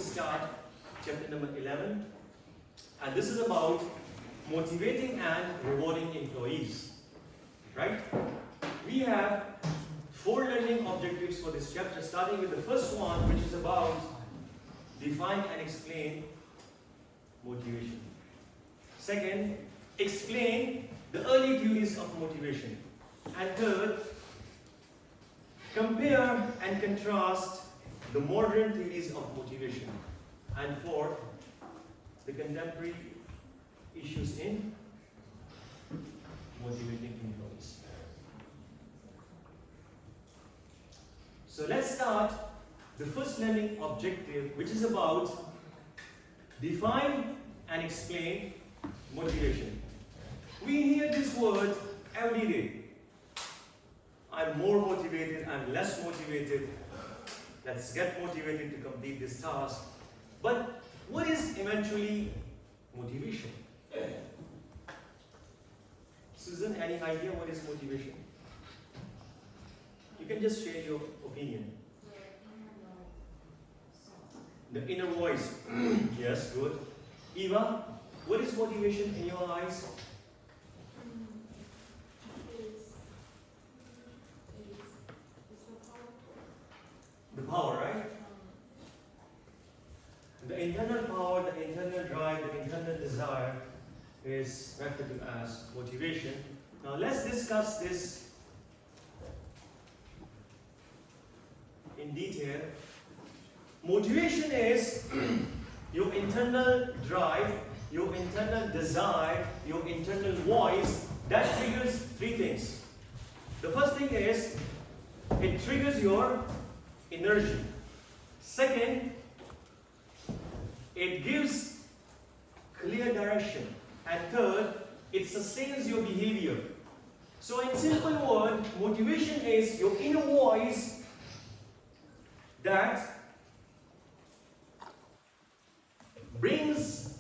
start chapter number 11, and this is about motivating and rewarding employees. Right? We have 4 learning objectives for this chapter, starting with the first one, which is about define and explain motivation. Second, explain the early theories of motivation. And third, compare and contrast the modern theories of motivation. And fourth, the contemporary issues in motivating employees. So let's start the first learning objective, which is about define and explain motivation. We hear this word every day. I'm more motivated, I'm less motivated. Let's get motivated to complete this task. But what is eventually motivation? Susan, any idea what is motivation? You can just share your opinion. The inner voice. Yes, good. Eva, what is motivation in your eyes? The power, right? The internal power, the internal drive, the internal desire is referred to as motivation. Now let's discuss this in detail. Motivation is your internal drive, your internal desire, your internal voice that triggers 3 things. The first thing is it triggers your energy. Second, it gives clear direction. And third, it sustains your behavior. So in simple words, motivation is your inner voice that brings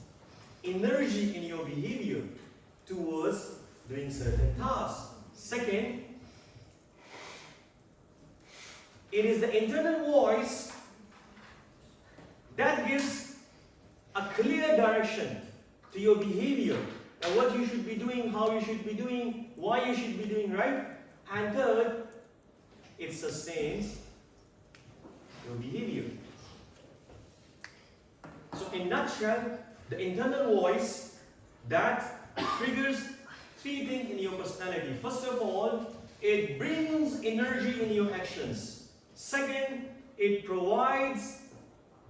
energy in your behavior towards doing certain tasks. Second, it is the internal voice that gives a clear direction to your behavior and what you should be doing, how you should be doing, why you should be doing, right? And third, it sustains your behavior. So in a nutshell, the internal voice that triggers 3 things in your personality. First of all, it brings energy in your actions. Second, it provides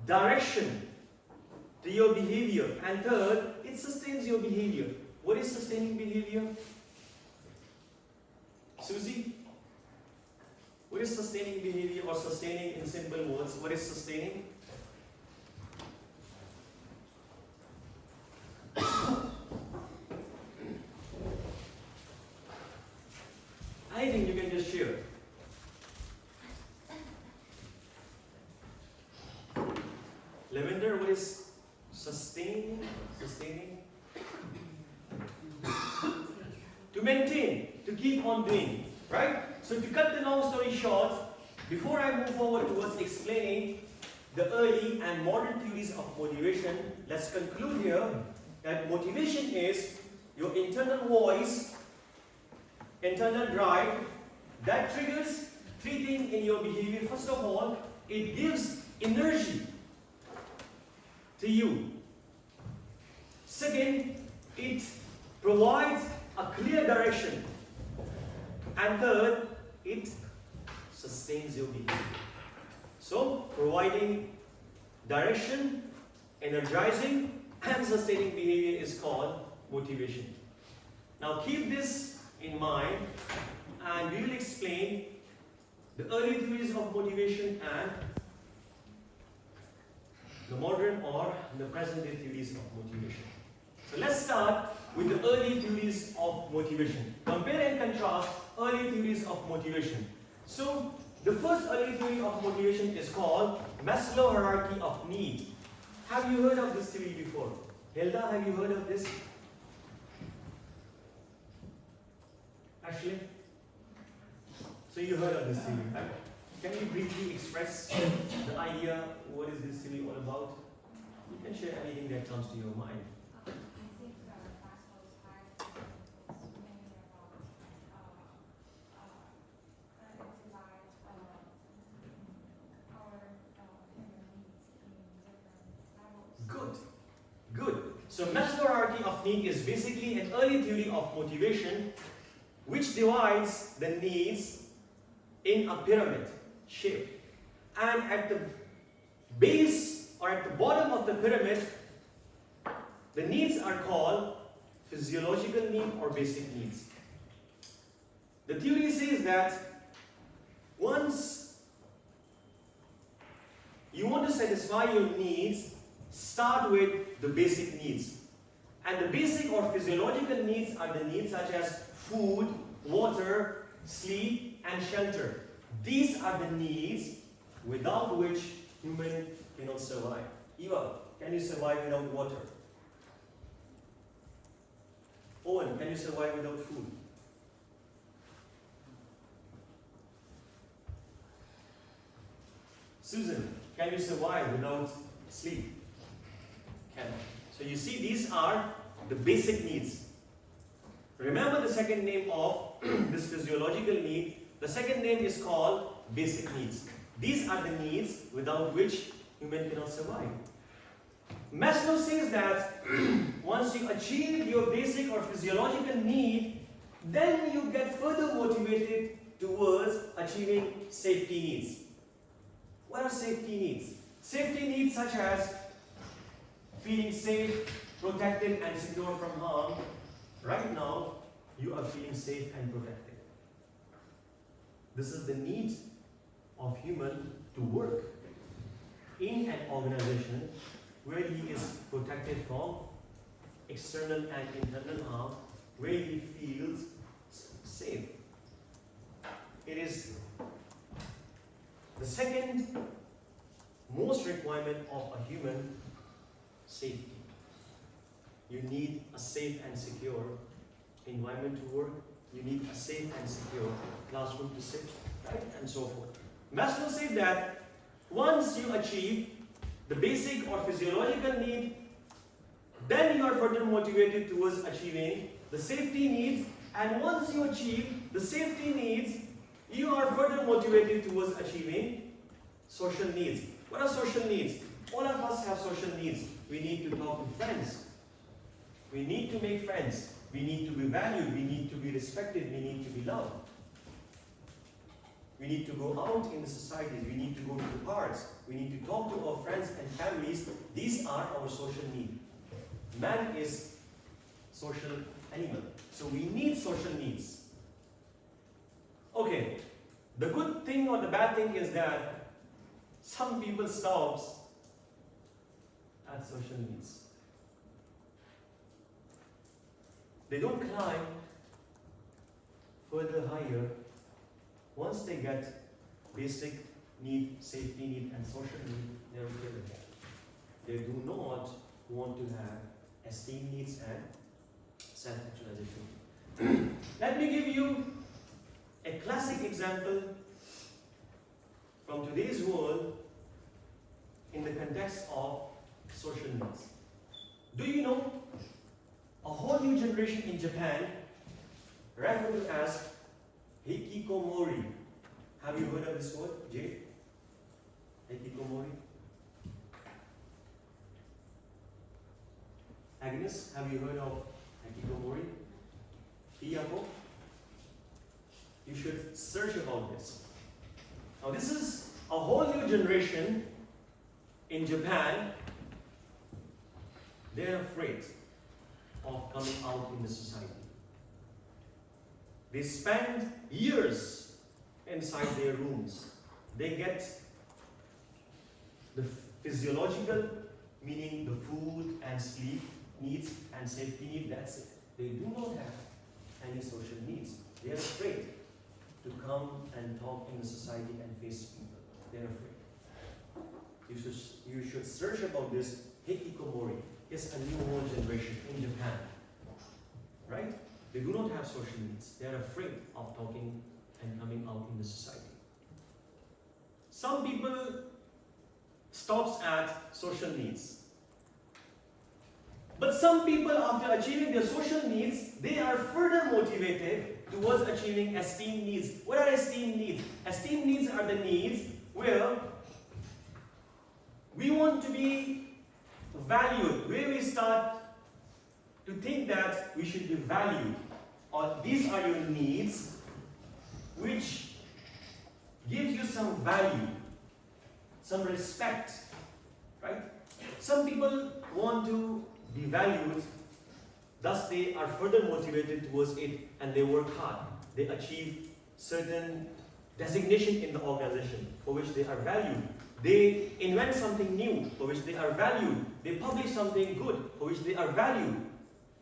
direction to your behavior. And third, it sustains your behavior. What is sustaining behavior? Susie? What is sustaining behavior, or sustaining in simple words? What is sustaining? I think you can just share. Lavender, what is sustaining? Sustaining? To maintain, to keep on doing, right? So to cut the long story short, before I move forward towards explaining the early and modern theories of motivation, let's conclude here that motivation is your internal voice, internal drive that triggers 3 things in your behavior. First of all, it gives energy to you. Second, it provides a clear direction. And third, it sustains your behavior. So, providing direction, energizing, and sustaining behavior is called motivation. Now keep this in mind, and we will explain the early theories of motivation and the modern or the present day theories of motivation. So let's start with the early theories of motivation. Compare and contrast early theories of motivation. So the first early theory of motivation is called Maslow hierarchy of need. Have you heard of this theory before? Hilda, have you heard of this? Ashley? So you heard of this theory, right? Can you briefly express the idea, what is this theory all about? You can share anything that comes to your mind. I think Maslow's hierarchy is mainly about divides our human needs in different levels. Good. Good. So Maslow's hierarchy of need is basically an early theory of motivation which divides the needs in a pyramid shape. And at the base or at the bottom of the pyramid, the needs are called physiological need or basic needs. The theory says that once you want to satisfy your needs, start with the basic needs. And the basic or physiological needs are the needs such as food, water, sleep, and shelter. These are the needs without which human cannot survive. Eva, can you survive without water? Owen, can you survive without food? Susan, can you survive without sleep? Cannot. So you see, these are the basic needs. Remember the second name of this physiological need. The second name is called basic needs. These are the needs without which human cannot survive. Maslow says that once you achieve your basic or physiological need, then you get further motivated towards achieving safety needs. What are safety needs? Safety needs such as feeling safe, protected, and secure from harm. Right now, you are feeling safe and protected. This is the need of human to work in an organization where he is protected from external and internal harm, where he feels safe. It is the second most requirement of a human: safety. You need a safe and secure environment to work. You need a safe and secure classroom to sit, right? And so forth. Maslow said that once you achieve the basic or physiological need, then you are further motivated towards achieving the safety needs. And once you achieve the safety needs, you are further motivated towards achieving social needs. What are social needs? All of us have social needs. We need to talk to friends. We need to make friends. We need to be valued. We need to be respected. We need to be loved. We need to go out in the societies. We need to go to the parks. We need to talk to our friends and families. These are our social needs. Man is social animal. So we need social needs. Okay. The good thing or the bad thing is that some people stops at social needs. They don't climb further higher. Once they get basic need, safety need, and social need, they're okay with that. They do not want to have esteem needs and self-actualization. Let me give you a classic example from today's world in the context of social needs. Do you know a whole new generation in Japan referred to as hikikomori? Have you heard of this word, Jay? Hikikomori? Agnes, have you heard of hikikomori? Hiyako? You should search about this. Now this is a whole new generation in Japan. They're afraid of coming out in the society. They spend years inside their rooms. They get the physiological, meaning the food and sleep needs and safety need, that's it. They do not have any social needs. They are afraid to come and talk in the society and face people. They are afraid. You should search about this hikikomori. It's a new whole generation in Japan. Right? They do not have social needs. They are afraid of talking and coming out in the society. Some people stops at social needs. But some people, after achieving their social needs, they are further motivated towards achieving esteem needs. What are esteem needs? Esteem needs are the needs where we want to be valued, where we start to think that we should be valued. Or these are your needs which gives you some value, some respect, right? Some people want to be valued, thus they are further motivated towards it and they work hard. They achieve certain designation in the organization for which they are valued. They invent something new for which they are valued. They publish something good for which they are valued.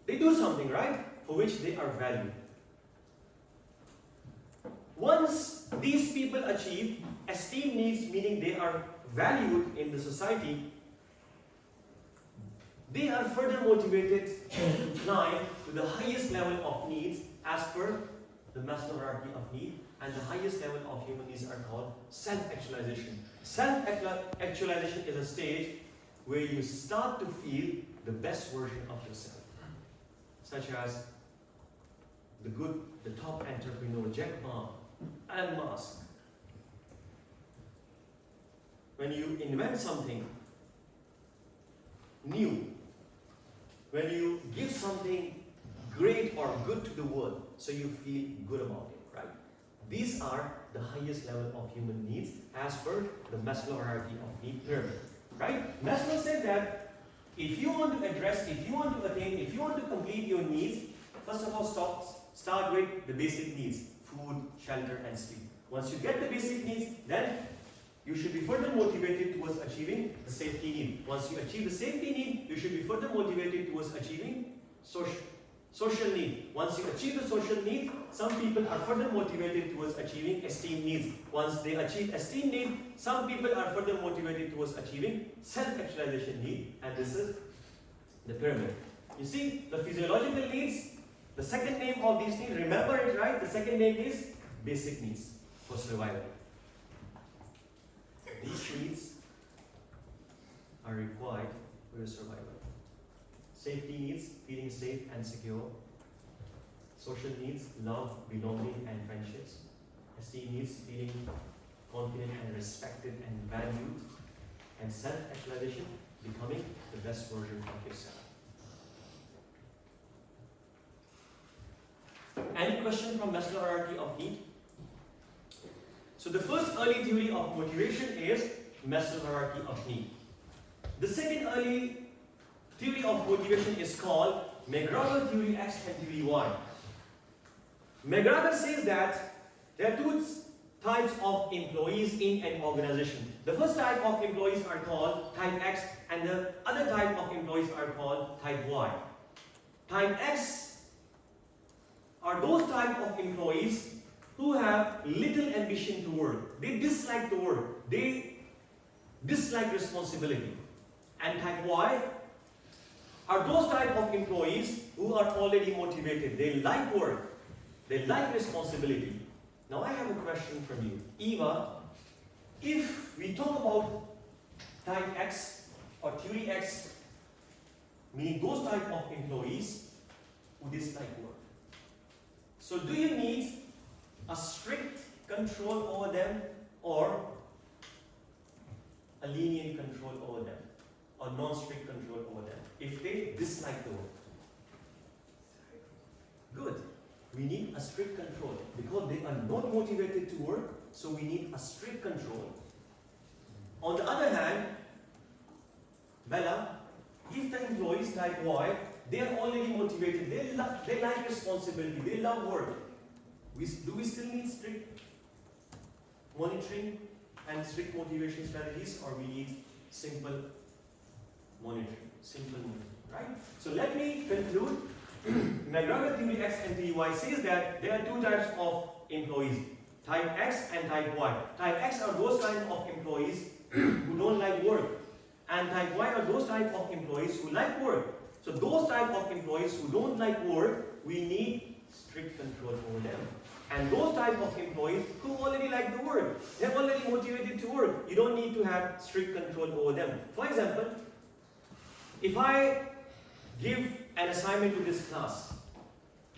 They do something right for which they are valued. Once these people achieve esteem needs, meaning they are valued in the society, they are further motivated to climb to the highest level of needs as per the Maslow hierarchy of need, and the highest level of human needs are called self-actualization. Self-actualization is a stage where you start to feel the best version of yourself, such as the top entrepreneur Jack Ma, Elon Musk. When you invent something new, when you give something great or good to the world, so you feel good about it, right? These are the highest level of human needs as per the Maslow hierarchy of need pyramid, right? Maslow said that if you want to address, if you want to attain, if you want to complete your needs, first of all start with the basic needs: food, shelter, and sleep. Once you get the basic needs, then you should be further motivated towards achieving the safety need. Once you achieve the safety need, you should be further motivated towards achieving social need. Once you achieve the social need, some people are further motivated towards achieving esteem needs. Once they achieve esteem need, some people are further motivated towards achieving self-actualization need. And this is the pyramid. You see, the physiological needs, the second name of these needs, remember it, right? The second name is basic needs for survival. These needs are required for your survival. Safety needs, feeling safe and secure. Social needs, love, belonging, and friendships. Esteem needs, feeling confident and respected and valued. And self-actualization, becoming the best version of yourself. Any question from Maslow hierarchy of need? So the first early theory of motivation is Maslow hierarchy of need. The second early theory of motivation is called McGregor theory X and theory Y. McGregor says that there are two types of employees in an organization. The first type of employees are called type X, and the other type of employees are called type Y. Type X are those type of employees who have little ambition to work. They dislike the work. They dislike responsibility. And type Y are those type of employees who are already motivated. They like work. They like responsibility. Now I have a question from you. Eva, if we talk about type X or theory X, meaning those type of employees who dislike work. So do you need a strict control over them or a lenient control over them, or non-strict control over them if they dislike the work? Good. We need a strict control because they are not motivated to work, so we need a strict control. On the other hand, Bella, if the employees type Y, they are already motivated, they like responsibility, they love work. Do we still need strict monitoring and strict motivation strategies, or we need simple monitoring, right? So let me conclude. McGregor theory X and theory Y says that there are two types of employees, type X and type Y. Type X are those kind of employees who don't like work, and type Y are those type of employees who like work. So those type of employees who don't like work, we need strict control over them. And those type of employees who already like the work, they're already motivated to work, you don't need to have strict control over them. For example, if I give an assignment to this class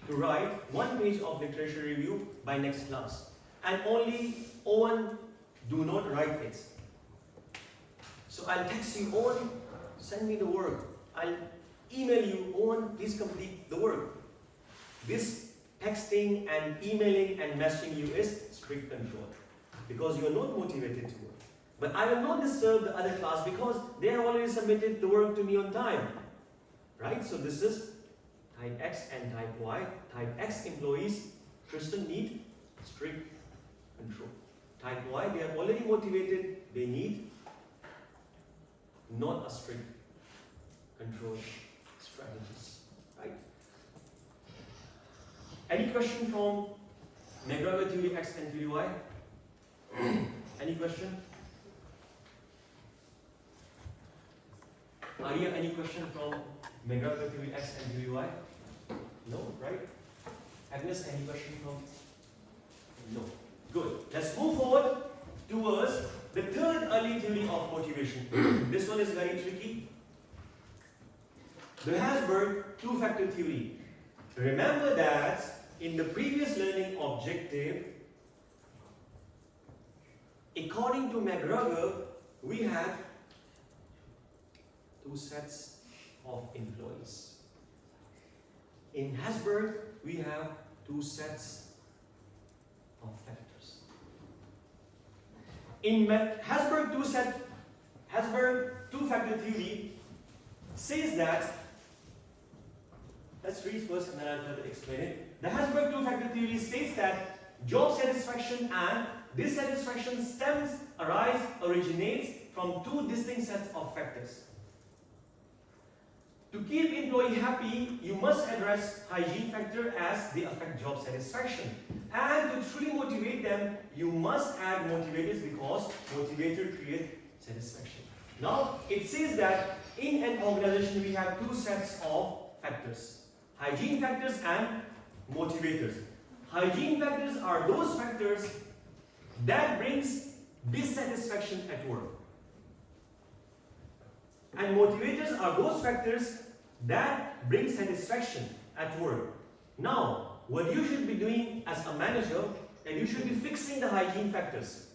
to write 1 page of literature review by next class. And only Owen, do not write it. So I'll text you, Owen, send me the work. I'll email you, Owen, please complete the work. This texting and emailing and messaging you is strict control because you are not motivated to work. But I will not disturb the other class because they have already submitted the work to me on time. Right? So this is type X and type Y. Type X employees, Tristan, need strict control. Type Y, they are already motivated, they need not a strict control strategies. Right? Any question from McGregor theory X and theory Y? Any question? Arya, any question from McGregor theory X and theory Y? No, right? Agnes, any question from? No. Good. Let's move forward towards the third early theory of motivation. This one is very tricky. The Hasberg two-factor theory. Remember that in the previous learning objective, according to McGregor, we had 2 sets of employees. In Hasberg, we have 2 sets of factors. In Hasberg two-factor theory says that, let's read first and then I'll try to explain it. The Hasberg two-factor theory states that job satisfaction and dissatisfaction originates from 2 distinct sets of factors. To keep employee happy, you must address hygiene factor as they affect job satisfaction. And to truly motivate them, you must add motivators because motivator create satisfaction. Now, it says that in an organization we have 2 sets of factors. Hygiene factors and motivators. Hygiene factors are those factors that brings dissatisfaction at work. And motivators are those factors that bring satisfaction at work. Now, what you should be doing as a manager, that you should be fixing the hygiene factors.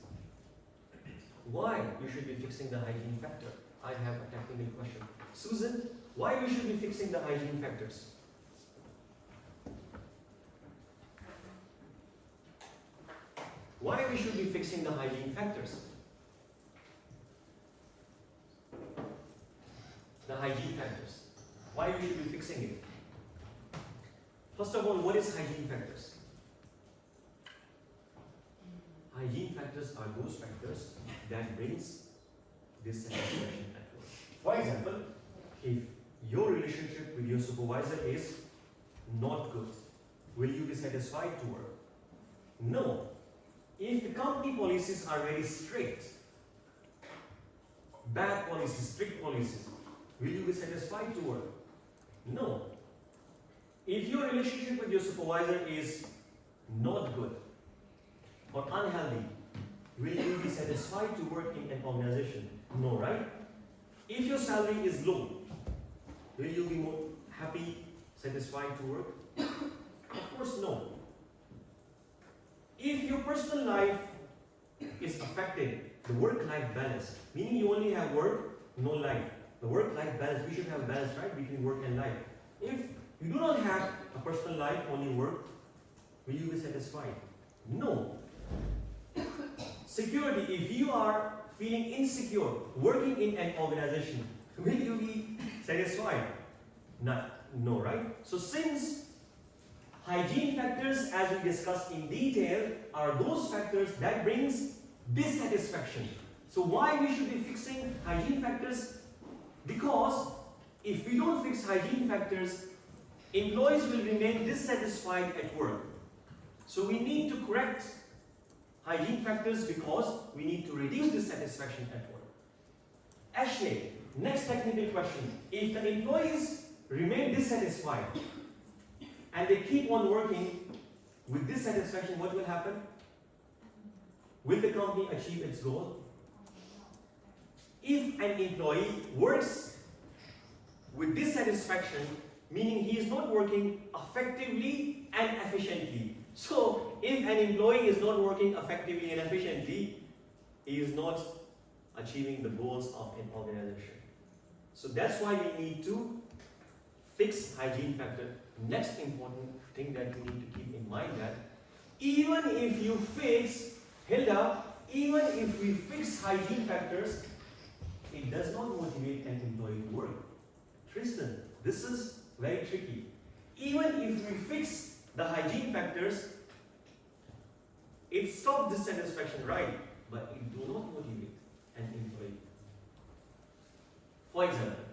Why you should be fixing the hygiene factor? I have a technical question. Susan, why you should be fixing the hygiene factors? Why we should be fixing the hygiene factors? The hygiene factors. Why we should be fixing it? First of all, what is hygiene factors? Hygiene factors are those factors that brings dissatisfaction at work. For example, if your relationship with your supervisor is not good, will you be satisfied to work? No. If the company policies are very strict, bad policies, strict policies, will you be satisfied to work? No. If your relationship with your supervisor is not good or unhealthy, will you be satisfied to work in an organization? No, right? If your salary is low, will you be more happy, satisfied to work? Of course, no. If your personal life is affected, the work-life balance, meaning you only have work, no life. The work-life balance, we should have balance, right, between work and life. If you do not have a personal life, only work, will you be satisfied? No. Security, if you are feeling insecure, working in an organization, will you be satisfied? No, right? So since hygiene factors, as we discussed in detail, are those factors that brings dissatisfaction. So why we should be fixing hygiene factors? Because if we don't fix hygiene factors, employees will remain dissatisfied at work. So we need to correct hygiene factors because we need to reduce dissatisfaction at work. Ashley, next technical question. If the employees remain dissatisfied and they keep on working with dissatisfaction, what will happen? Will the company achieve its goal? If an employee works with dissatisfaction, meaning he is not working effectively and efficiently. So, if an employee is not working effectively and efficiently, he is not achieving the goals of an organization. So that's why we need to fix hygiene factor. Next important thing that you need to keep in mind that even if you fix, Hilda, even if we fix hygiene factors, it does not motivate an employee to work. Tristan, this is very tricky. Even if we fix the hygiene factors, it stops dissatisfaction, right? But it do not motivate an employee. For example,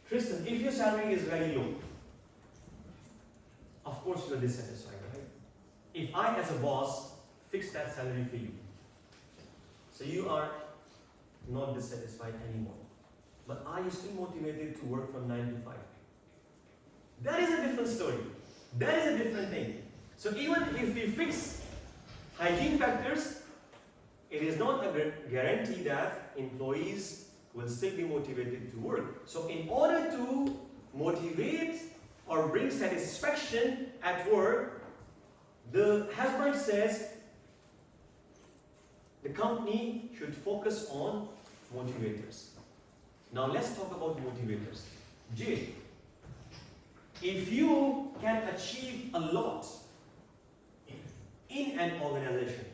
Tristan, if your salary is very low, of course you are dissatisfied, right? If I as a boss fix that salary for you, so you are not dissatisfied anymore. But are you still motivated to work from 9 to 5? That is a different story. That is a different thing. So even if we fix hygiene factors, it is not a guarantee that employees will still be motivated to work. So in order to motivate or bring satisfaction at work, the Hasberg says the company should focus on motivators. Now let's talk about motivators. Jay, if you can achieve a lot in an organization,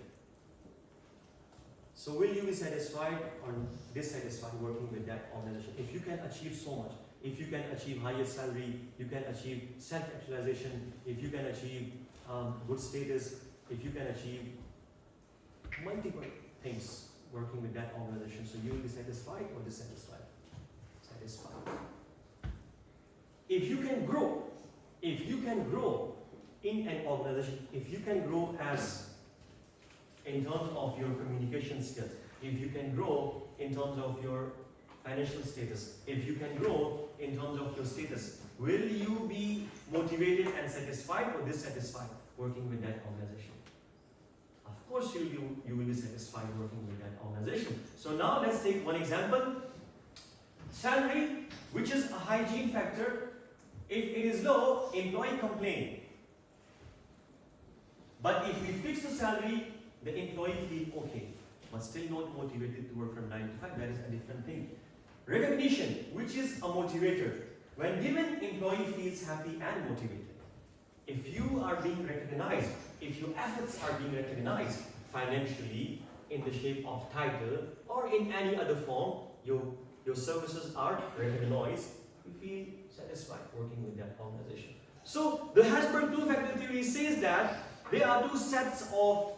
so will you be satisfied or dissatisfied working with that organization? If you can achieve so much, if you can achieve higher salary, you can achieve self-actualization, if you can achieve good status, if you can achieve multiple things working with that organization, so you will be satisfied or dissatisfied? Satisfied. If you can grow in an organization, if you can grow as in terms of your communication skills, if you can grow in terms of your financial status, if you can grow in terms of your status, will you be motivated and satisfied or dissatisfied working with that organization? Of course you will be satisfied working with that organization. So now let's take one example. Salary, which is a hygiene factor. If it is low, employee complain. But if we fix the salary, the employee feel okay, but still not motivated to work from 9 to 5. That is a different thing. Recognition, which is a motivator. When given, employee feels happy and motivated. If you are being recognized, if your efforts are being recognized financially in the shape of title or in any other form, your services are recognized, you feel satisfied working with that organization. So the Hasberg two-factor theory says that there are two sets of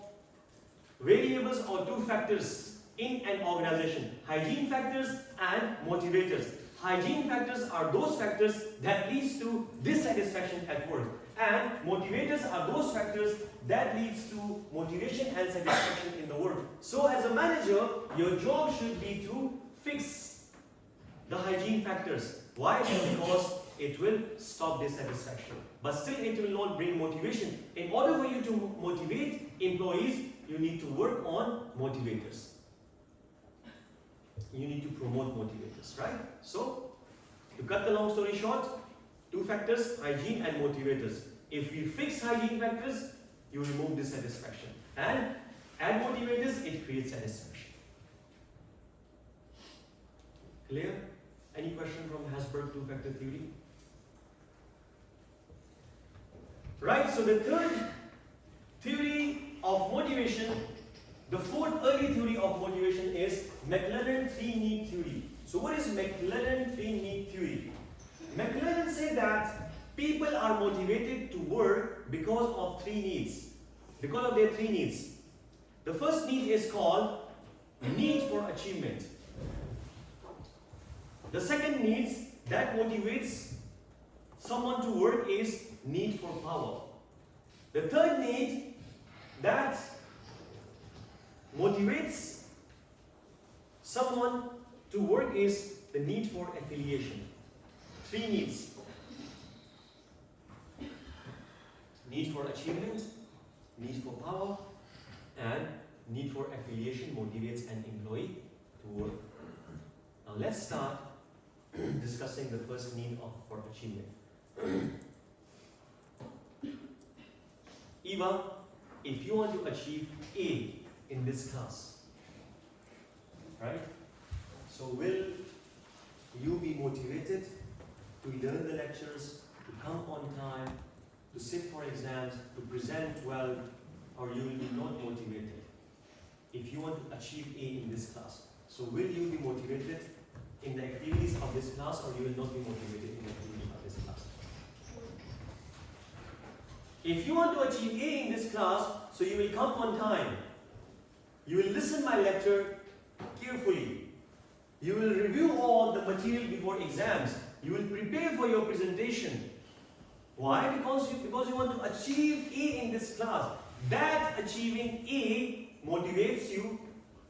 variables or two factors in an organization: hygiene factors and motivators. Hygiene factors are those factors that leads to dissatisfaction at work, and motivators are those factors that leads to motivation and satisfaction in the work. So as a manager, your job should be to fix the hygiene factors. Why? Because it will stop dissatisfaction, but still it will not bring motivation. In order for you to motivate employees, you need to work on motivators. You need to promote motivators, right? So, to cut the long story short, two factors, hygiene and motivators. If we fix hygiene factors, you remove dissatisfaction. And add motivators, it creates satisfaction. Clear? Any question from Hasberg two-factor theory? Right, so the third theory of motivation, the fourth early theory of motivation is McLennan three-need theory. So what is McLennan three-need theory? McLennan said that people are motivated to work because of three needs. Because of their three needs. The first need is called need for achievement. The second need that motivates someone to work is need for power. The third need that motivates someone to work is the need for affiliation. Three needs. Need for achievement, need for power, and need for affiliation motivates an employee to work. Now let's start discussing the first need for achievement. Eva, if you want to achieve A in this class, right? So will you be motivated to learn the lectures, to come on time, to sit for exams, to present well, or you will be not motivated if you want to achieve A in this class? So will you be motivated in the activities of this class, or you will not be motivated in the activities of this class? If you want to achieve A in this class, so you will come on time. You will listen my lecture carefully. You will review all the material before exams. You will prepare for your presentation. Why? Because you want to achieve A in this class. That achieving A motivates you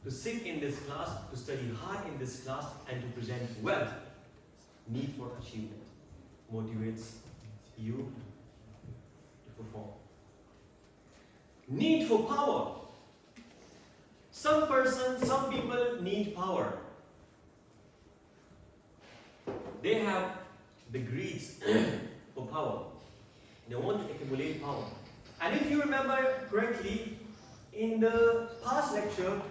to sit in this class, to study hard in this class, and to present well. Need for achievement motivates you to perform. Need for power. Some people need power. They have the greed for power. They want to accumulate power. And if you remember correctly, in the past lecture,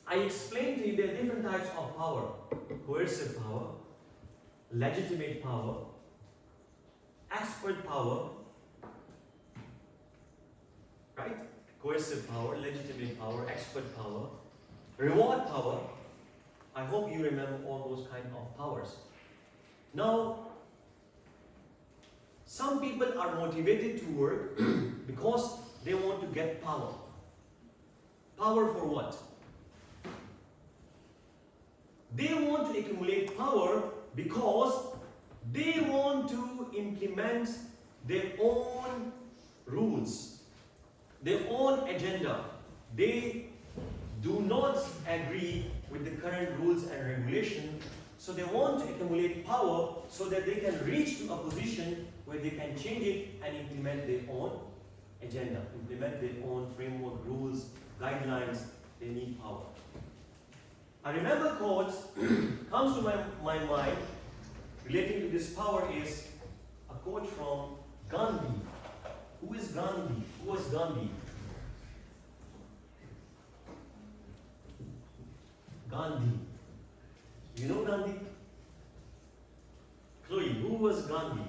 I explained to you there are different types of power. Coercive power, legitimate power, expert power, right? Coercive power, legitimate power, expert power, reward power. I hope you remember all those kind of powers. Now, some people are motivated to work because they want to get power. Power for what? They want to accumulate power because they want to implement their own rules, their own agenda. They do not agree with the current rules and regulations, so they want to accumulate power so that they can reach to a position where they can change it and implement their own agenda, implement their own framework, rules, guidelines. They need power. I remember quotes comes to my mind relating to this power is a quote from Gandhi. Who is Gandhi? Who was Gandhi? Gandhi. You know Gandhi? Chloe, who was Gandhi?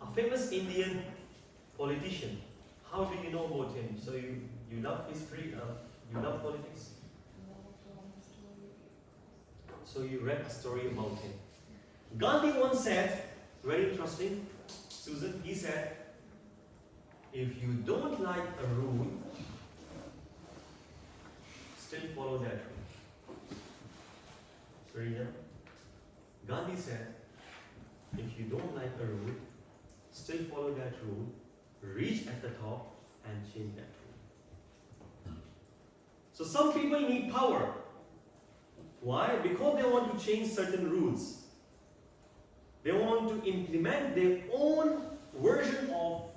A famous Indian politician. How do you know about him? So you love history, you love politics? So you read a story about him. Gandhi once said, very interesting, Susan, he said, if you don't like a rule, still follow that rule. Serena, Gandhi said, if you don't like a rule, still follow that rule, reach at the top and change that rule. So some people need power. Why? Because they want to change certain rules. They want to implement their own version of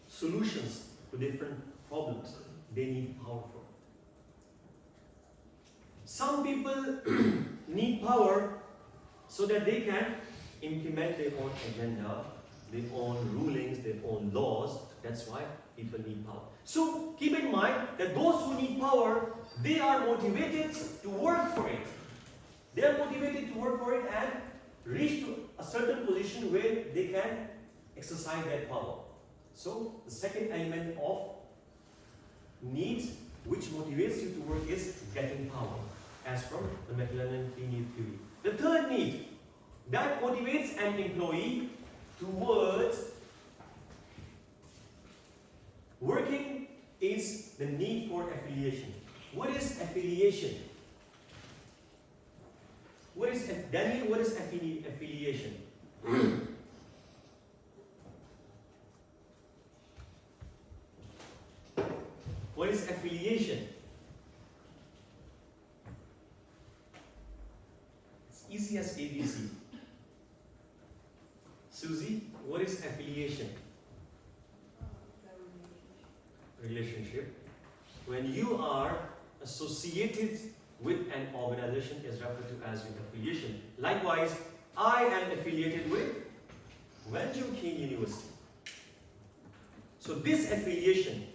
solutions to different problems. They need power for it. Some people need power so that they can implement their own agenda, their own rulings, their own laws. That's why people need power. So keep in mind that those who need power, they are motivated to work for it. They are motivated to work for it and reach to a certain position where they can exercise that power. So the second element of need which motivates you to work is getting power, as from the McLennan need theory. The third need that motivates an employee towards working is the need for affiliation. What is affiliation? Daniel, what is affiliation? What is affiliation? It's easy as ABC. Susie, what is affiliation? Relationship. When you are associated with an organization is referred to as your affiliation. Likewise, I am affiliated with Wenju King University. So this affiliation,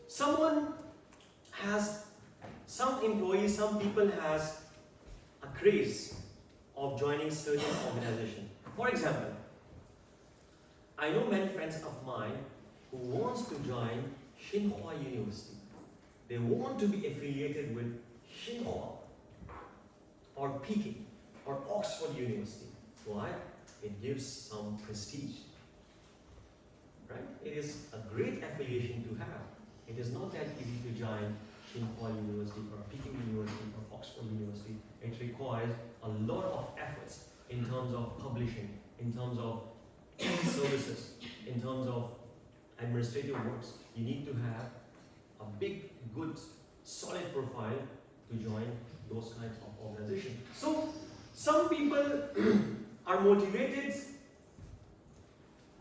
some employees, some people has a craze of joining certain organization. For example, I know many friends of mine who wants to join Tsinghua University. They want to be affiliated with Tsinghua or Peking or Oxford University. Why? It gives some prestige. Right? It is a great affiliation to have. It is not that easy to join Tsinghua University or Peking University or Oxford University. It requires a lot of efforts in terms of publishing, in terms of services, in terms of administrative works. You need to have a big, good, solid profile to join those kinds of organizations. So, some people are motivated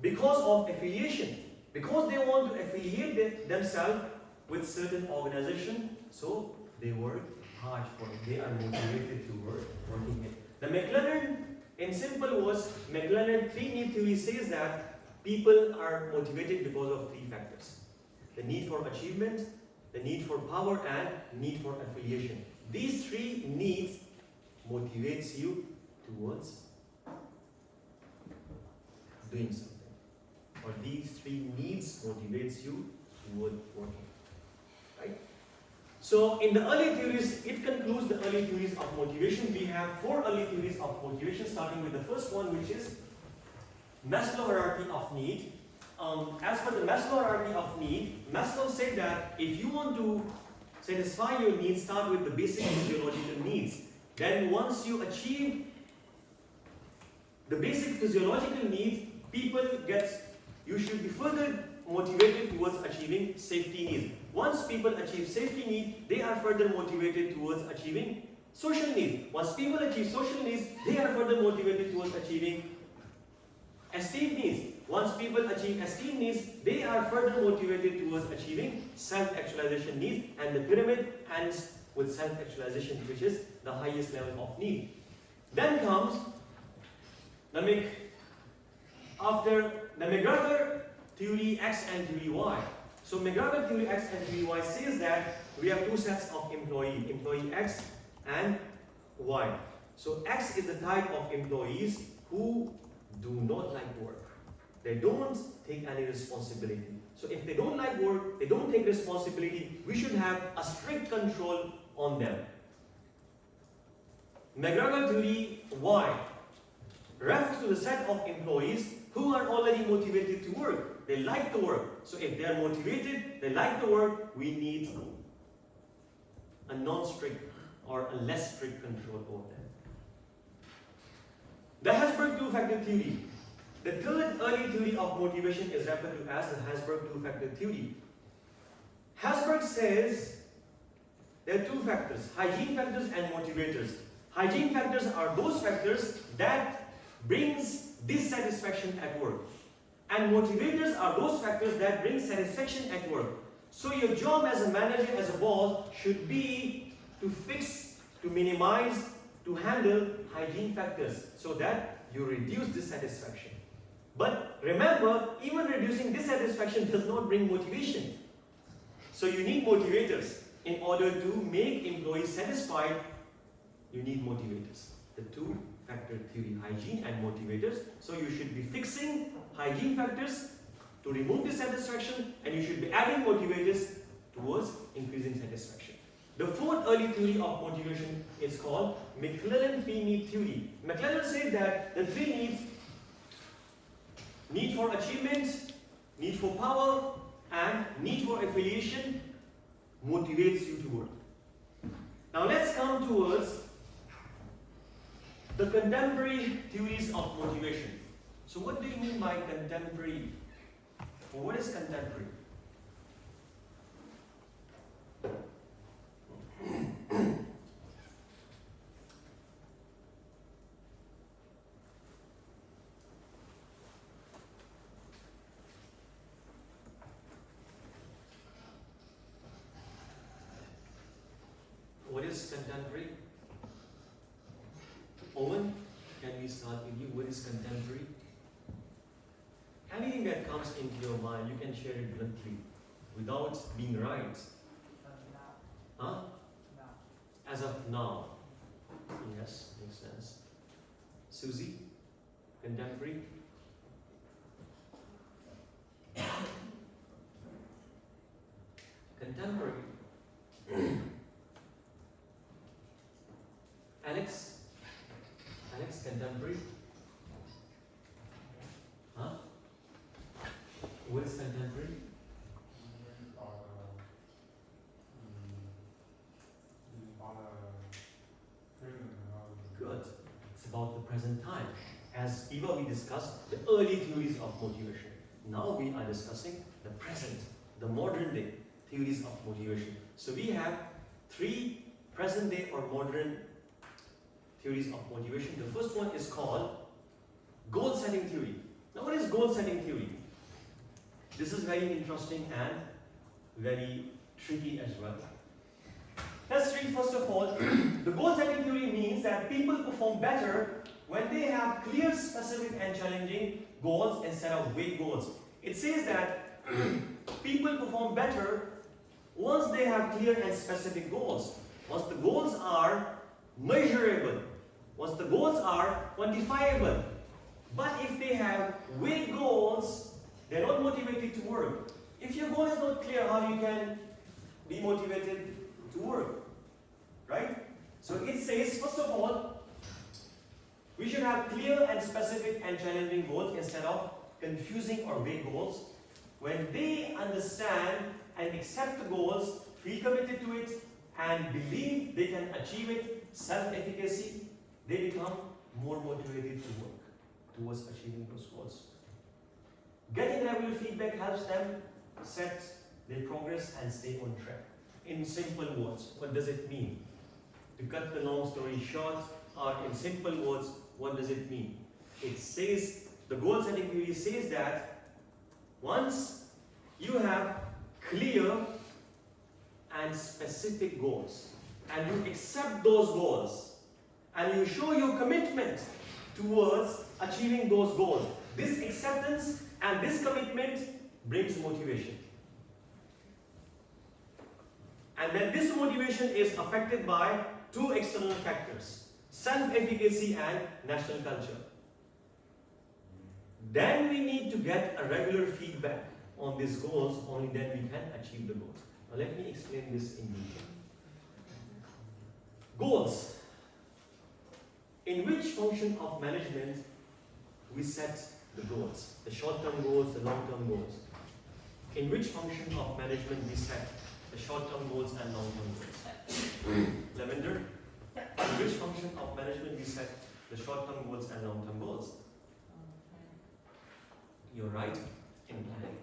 because of affiliation, because they want to affiliate themselves with certain organization, so they work hard for it. They are motivated to working it. The McLennan, in simple words, McLennan 3 need theory says that people are motivated because of 3 factors: the need for achievement, the need for power, and need for affiliation. These 3 needs motivates you towards doing something, or these 3 needs motivates you toward working. Right? So in the early theories, it concludes the early theories of motivation. We have 4 early theories of motivation, starting with the first one, which is Maslow hierarchy of need. As per the Maslow hierarchy of need, Maslow said that if you want to satisfy your needs, start with the basic physiological needs. Then once you achieve the basic physiological needs, you should be further motivated towards achieving safety needs. Once people achieve safety needs, they are further motivated towards achieving social needs. Once people achieve social needs, they are further motivated towards achieving esteem needs. Once people achieve esteem needs, they are further motivated towards achieving self-actualization needs, and the pyramid ends with self-actualization, which is the highest level of need. Then comes after the McGregor theory X and theory Y. So McGregor theory X and theory Y says that we have 2 sets of employee X and Y. So X is the type of employees who do not like work. They don't take any responsibility. So if they don't like work, they don't take responsibility, we should have a strict control on them. McGregor theory Y refers to the set of employees who are already motivated to work. They like the work. So if they are motivated, they like the work, we need a non-strict or a less strict control over them. The Hasberg two-factor theory. The third early theory of motivation is referred to as the Hasberg two-factor theory. Hasberg says there are 2 factors: hygiene factors and motivators. Hygiene factors are those factors that brings dissatisfaction at work, and motivators are those factors that bring satisfaction at work. So your job as a manager, as a boss, should be to fix, to minimize, to handle hygiene factors so that you reduce dissatisfaction. But remember, even reducing dissatisfaction does not bring motivation. So you need motivators. In order to make employees satisfied, you need motivators. The 2-factor theory, hygiene and motivators. So you should be fixing hygiene factors to remove dissatisfaction, and you should be adding motivators towards increasing satisfaction. The 4th early theory of motivation is called McLennan 3 need theory. McLennan said that the 3 needs: need for achievement, need for power, and need for affiliation motivates you to work. Now let's come towards the contemporary theories of motivation. So what do you mean by contemporary? Or what is contemporary? What is contemporary? contemporary? Owen, can we start with you? What is contemporary? Anything that comes into your mind, you can share it bluntly, without being right. Huh? As of now. Yes, makes sense. Susie, contemporary? Contemporary. Alex? Alex, contemporary? Huh? What is contemporary? Good. It's about the present time. As Eva, we discussed the early theories of motivation. Now we are discussing the present, the modern day theories of motivation. So we have three present day or modern theories of motivation. The first one is called goal setting theory. Now what is goal setting theory? This is very interesting and very tricky as well. Let's read first of all. The goal setting theory means that people perform better when they have clear, specific and challenging goals instead of vague goals. It says that people perform better once they have clear and specific goals. Once the goals are measurable. Once the goals are quantifiable. But if they have vague goals, they're not motivated to work. If your goal is not clear, how you can be motivated to work? Right? So it says, first of all, we should have clear and specific and challenging goals instead of confusing or vague goals. When they understand and accept the goals, feel committed to it, and believe they can achieve it, self-efficacy, they become more motivated to work towards achieving those goals. Getting regular feedback helps them set their progress and stay on track. In simple words, what does it mean? To cut the long story short, or in simple words, what does it mean? It says, the goal setting theory says that once you have clear and specific goals, and you accept those goals, and you show your commitment towards achieving those goals, this acceptance and this commitment brings motivation. And then this motivation is affected by two external factors, self-efficacy and national culture. Then we need to get a regular feedback on these goals, only then we can achieve the goals. Now let me explain this in detail. Goals. In which function of management we set the goals? The short-term goals, the long-term goals. In which function of management we set the short-term goals and long-term goals? Lavender? In which function of management we set the short-term goals and long-term goals? You're right, in planning.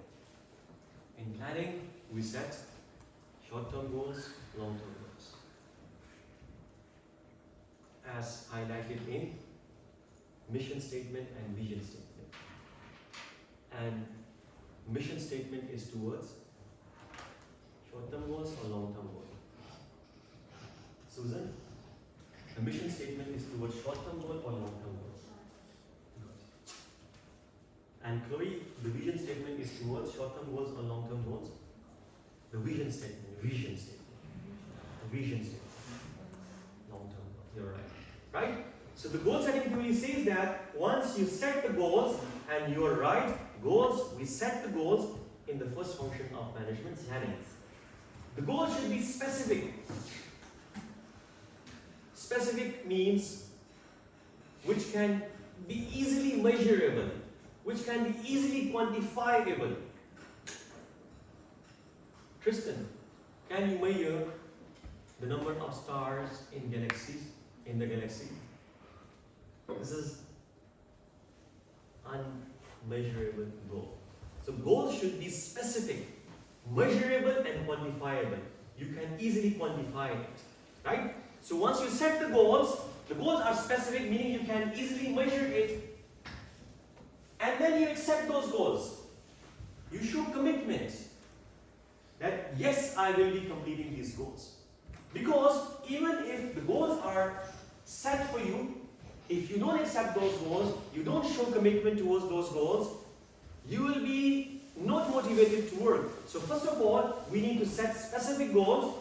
In planning, we set short-term goals, long-term goals. As highlighted in mission statement and vision statement. And mission statement is towards short-term goals or long-term goals? Susan? The mission statement is towards short-term goal or long-term goals? And Chloe, the vision statement is towards short-term goals or long-term goals? The vision statement, vision statement. The vision statement. Long-term goal, you're right. Right? So the goal setting theory says that once you set the goals, and you're right, goals, we set the goals in the first function of management planning. The goal should be specific. Specific means which can be easily measurable, which can be easily quantifiable. Tristan, can you measure the number of stars in galaxies, in the galaxy? This is unmeasurable goal. So goals should be specific, measurable and quantifiable. You can easily quantify it, right? So once you set the goals are specific, meaning you can easily measure it, and then you accept those goals. You show commitment that yes, I will be completing these goals. Because even if the goals are set for you, if you don't accept those goals, you don't show commitment towards those goals, you will be not motivated to work. So first of all, we need to set specific goals.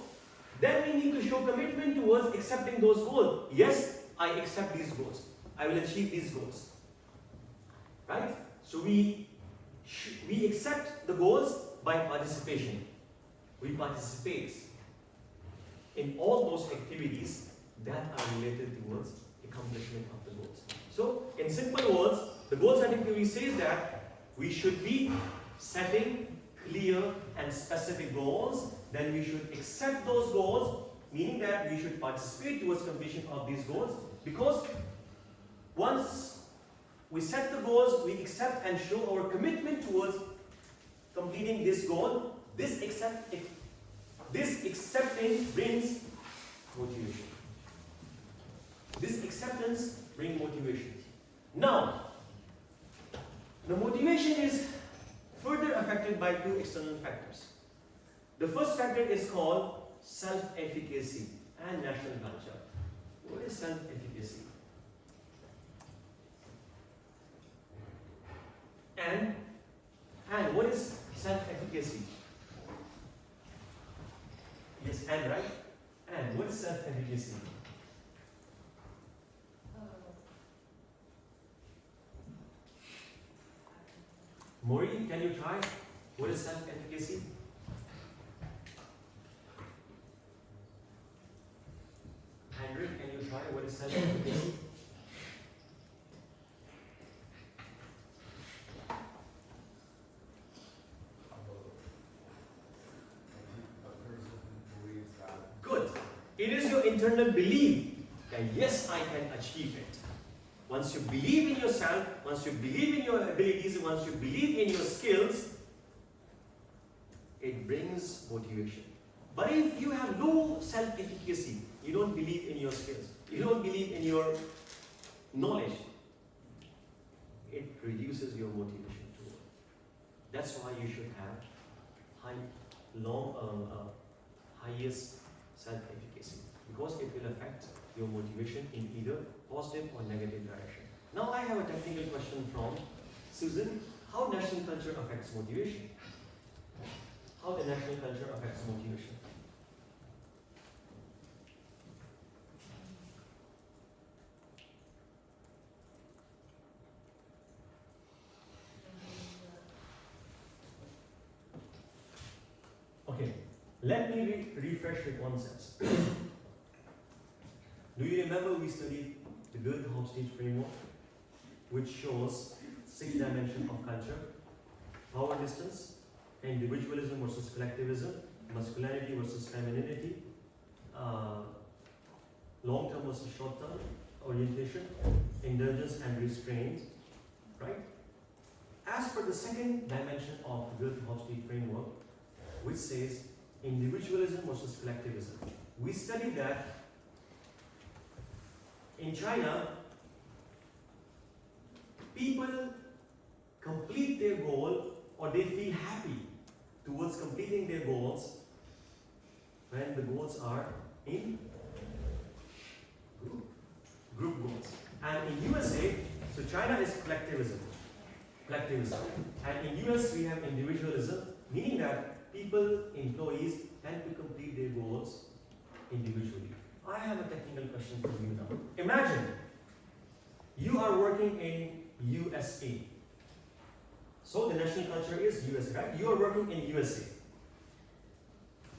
Then we need to show commitment towards accepting those goals. Yes, I accept these goals. I will achieve these goals. Right? So we accept the goals by participation. We participate in all those activities that are related towards accomplishment of the goals. So, in simple words, the goal setting theory says that we should be setting clear and specific goals. Then we should accept those goals, meaning that we should participate towards completion of these goals. Because once we set the goals, we accept and show our commitment towards completing this goal. This accepting brings motivation. This acceptance brings motivation. Now, the motivation is further affected by two external factors. The first factor is called self-efficacy and national culture. What is self-efficacy? And what is self-efficacy? Yes, and right? And what is self-efficacy? Maureen, can you try? What is self-efficacy? Andrew, can you try? What is self-efficacy? Good. It is your internal belief that yes, I can achieve it. Once you believe in yourself, once you believe in your abilities, once you believe in your skills, it brings motivation. But if you have no self-efficacy, you don't believe in your skills, you don't believe in your knowledge, it reduces your motivation to work. That's why you should have highest self-efficacy, because it will affect your motivation in either positive or negative direction. Now I have a technical question from Susan. How national culture affects motivation? How the national culture affects motivation? Okay, let me refresh with one sense. Do you remember we studied the Goethe-Hofstede framework, which shows 6 dimensions of culture: power distance, individualism versus collectivism, masculinity versus femininity, long-term versus short-term orientation, indulgence and restraint, right? As per the second dimension of the Goethe-Hofstede framework, which says individualism versus collectivism, we studied that in China, people complete their goal, or they feel happy towards completing their goals when the goals are in group goals. And in USA, so China is collectivism. And in US we have individualism, meaning that people, employees tend to complete their goals individually. I have a technical question for you now. Imagine you are working in USA. So the national culture is USA, right? You are working in USA.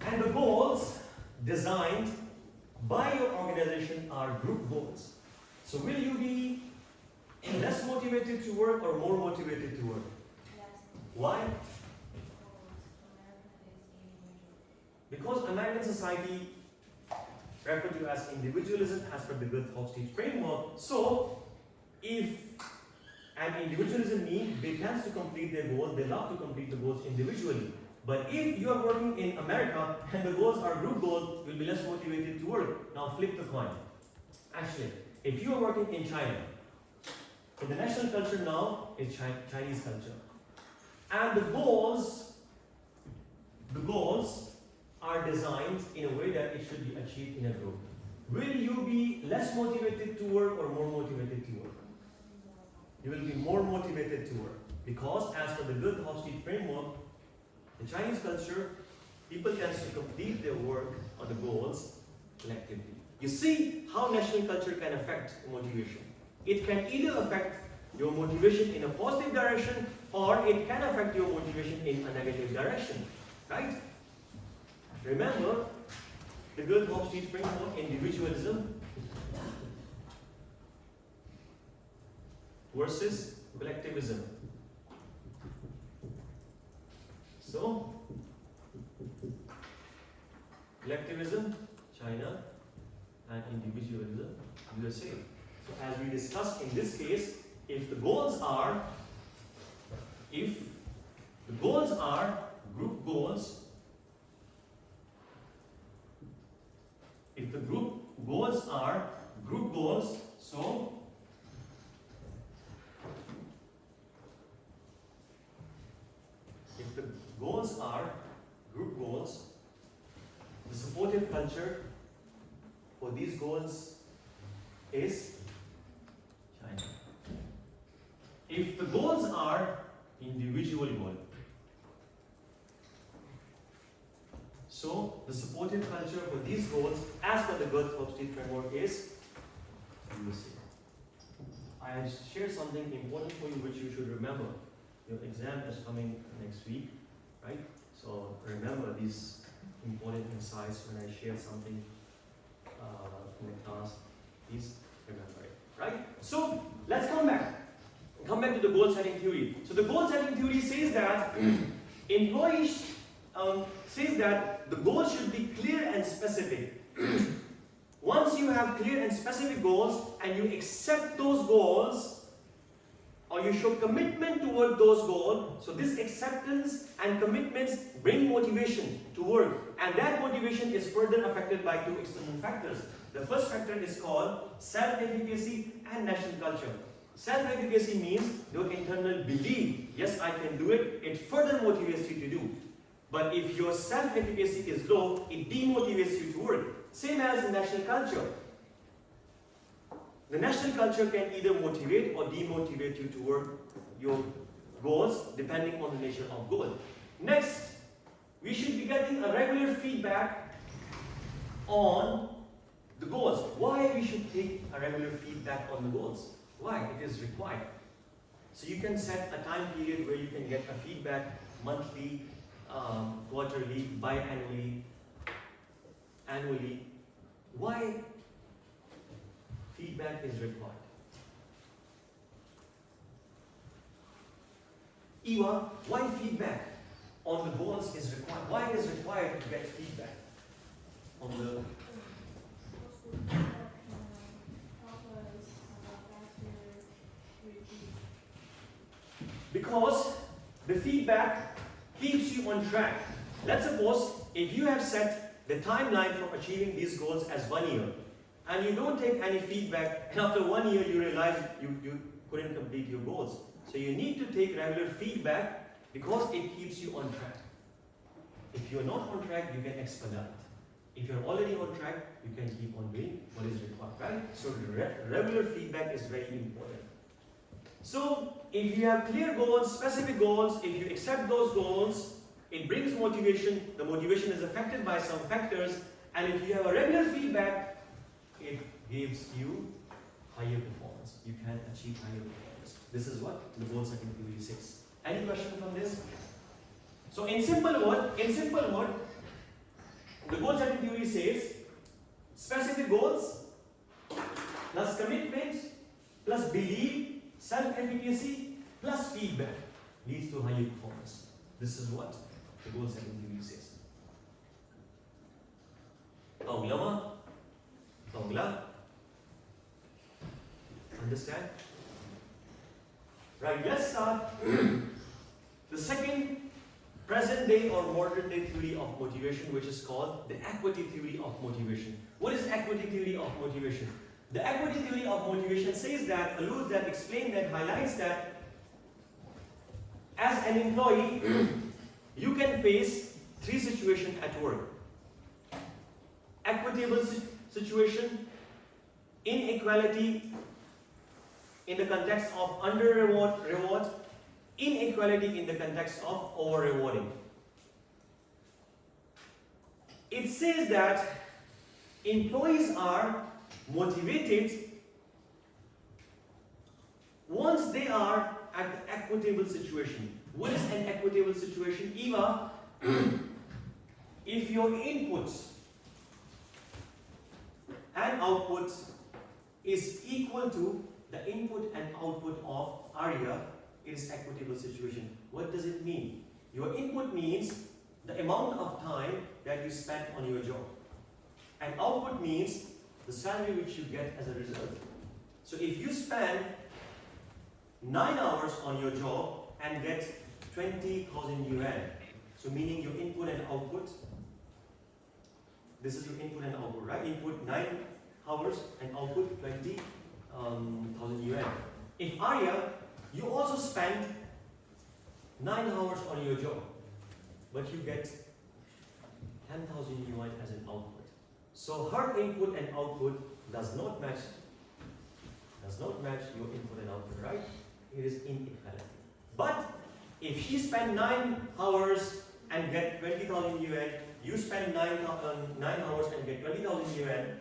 And the goals designed by your organization are group goals. So will you be less motivated to work or more motivated to work? Yes. Why? Because Because America is individual. American society referred to as individualism as per the Goethe-Hofstede framework. So, if an individualism means they tend to complete their goals, they love to complete the goals individually. But if you are working in America and the goals are group goals, you'll be less motivated to work. Now flip the coin. Actually, if you are working in China, so the national culture now is Chinese culture. And the goals are are designed in a way that it should be achieved in a group. Will you be less motivated to work or more motivated to work? You will be more motivated to work because as per the good Hofstede framework, the Chinese culture, people tend to complete their work or the goals collectively. You see how national culture can affect motivation. It can either affect your motivation in a positive direction or it can affect your motivation in a negative direction. Right? Remember the good Hofstede framework, individualism versus collectivism. So, collectivism, China, and individualism, USA. So as we discussed in this case, if the goals are group goals, if the group goals are group goals, so if the goals are group goals, the supportive culture for these goals is China. If the goals are individual goal, so the supportive culture for these goals as per the Good Hofstede framework is USA. I have shared something important for you which you should remember. Your exam is coming next week, right? So remember these important insights when I share something in the class. Please remember it, right? So let's come back to the goal setting theory. So the goal setting theory says that employees says that the goal should be clear and specific. Once you have clear and specific goals and you accept those goals, or you show commitment toward those goals, so this acceptance and commitments bring motivation to work, and that motivation is further affected by two external factors. The first factor is called self-efficacy and national culture. Self-efficacy means your internal belief, yes, I can do it, it further motivates you to do. But if your self-efficacy is low, it demotivates you to work. Same as in national culture. The national culture can either motivate or demotivate you to work your goals depending on the nature of goal. Next, we should be getting a regular feedback on the goals. Why we should take a regular feedback on the goals? Why? It is required. So you can set a time period where you can get a feedback monthly, quarterly, biannually, annually. Why feedback is required? Eva, why feedback on the goals is required? Why it is required to get feedback on the because the feedback keeps you on track. Let's suppose if you have set the timeline for achieving these goals as 1 year and you don't take any feedback, and after 1 year you realize you couldn't complete your goals. So you need to take regular feedback because it keeps you on track. If you're not on track, you can expedite. If you're already on track, you can keep on doing what is required, right? So regular feedback is very important. So if you have clear goals, specific goals, if you accept those goals, it brings motivation. The motivation is affected by some factors, and if you have a regular feedback, it gives you higher performance. You can achieve higher performance. This is what the goal setting theory says. Any question from this? So in simple word, the goal setting theory says specific goals plus commitment plus belief, self-efficacy plus feedback leads to higher performance. This is what the goal setting theory says. Tahu understand? Right, let's start the second present day or modern day theory of motivation, which is called the equity theory of motivation. What is equity theory of motivation? The equity theory of motivation says that, alludes that, explains that, highlights that as an employee, you can face three situations at work. equitable situation, inequality in the context of under reward, inequality in the context of over rewarding. It says that employees are motivated once they are at the equitable situation. What is an equitable situation? Eva, if your inputs and outputs is equal to the input and output of Arya, it is equitable situation. What does it mean? Your input means the amount of time that you spend on your job. And output means the salary which you get as a result. So if you spend 9 hours on your job and get 20,000 yuan, so meaning your input and output, this is your input and output, right? Input 9 hours and output 20,000 yuan. If Arya, you also spend 9 hours on your job, but you get 10,000 yuan as an output. So her input and output does not match your input and output, right? It is inequality. But if she spent 9 hours and get 20,000 yuan, you spend 9 hours and get 20,000 yuan,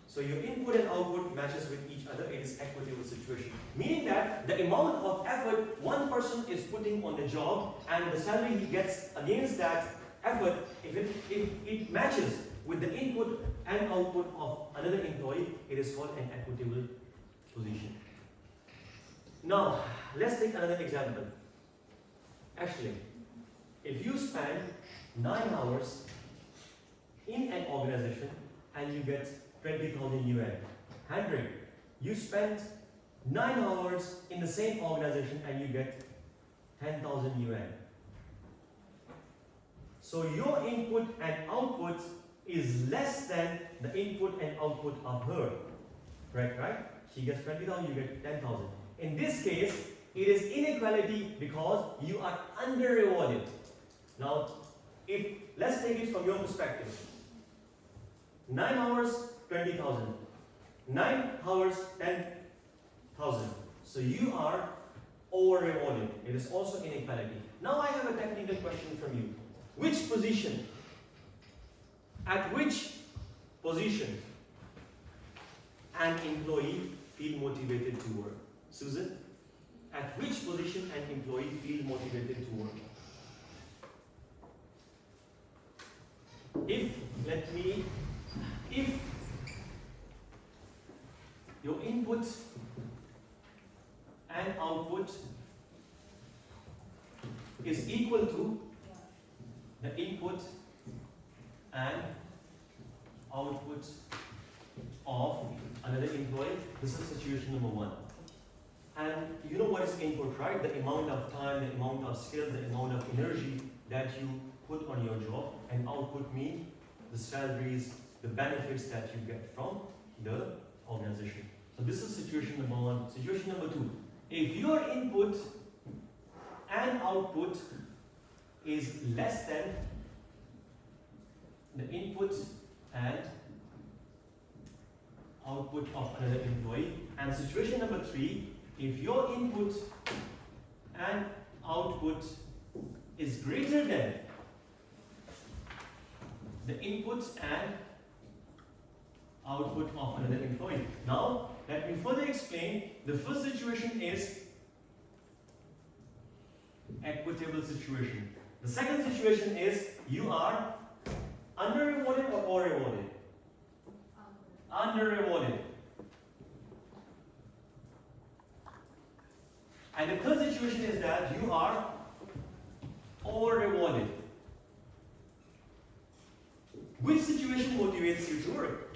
so your input and output matches with each other, it is equitable situation. Meaning that the amount of effort one person is putting on the job and the salary he gets against that effort, if it matches with the input and output of another employee, it is called an equitable position. Now, let's take another example. Actually, if you spend 9 hours in an organization and you get 20,000 yuan, Hendrik, you spent 9 hours in the same organization and you get 10,000 yuan. So your input and output is less than the input and output of her. Correct, right? She gets 20,000, you get 10,000. In this case, it is inequality because you are under rewarded. Now, let's take it from your perspective. 9 hours, 20,000. 9 hours, 10,000. So you are over rewarded. It is also inequality. Now I have a technical question from you. At which position an employee feel motivated to work? Susan, at which position an employee feel motivated to work? If your input and output is equal to the input and output of another employee, this is situation number 1. And you know what is input, right? The amount of time, the amount of skill, the amount of energy that you put on your job, and output means the salaries, the benefits that you get from the organization. So this is situation number 1. Situation number 2. If your input and output is less than the input and output of another employee, and situation number 3, if your input and output is greater than the input and output of another employee. Now, let me further explain. The first situation is equitable situation. The second situation is you are under rewarded or over rewarded? Under rewarded. And the third situation is that you are over rewarded. Which situation motivates you to work?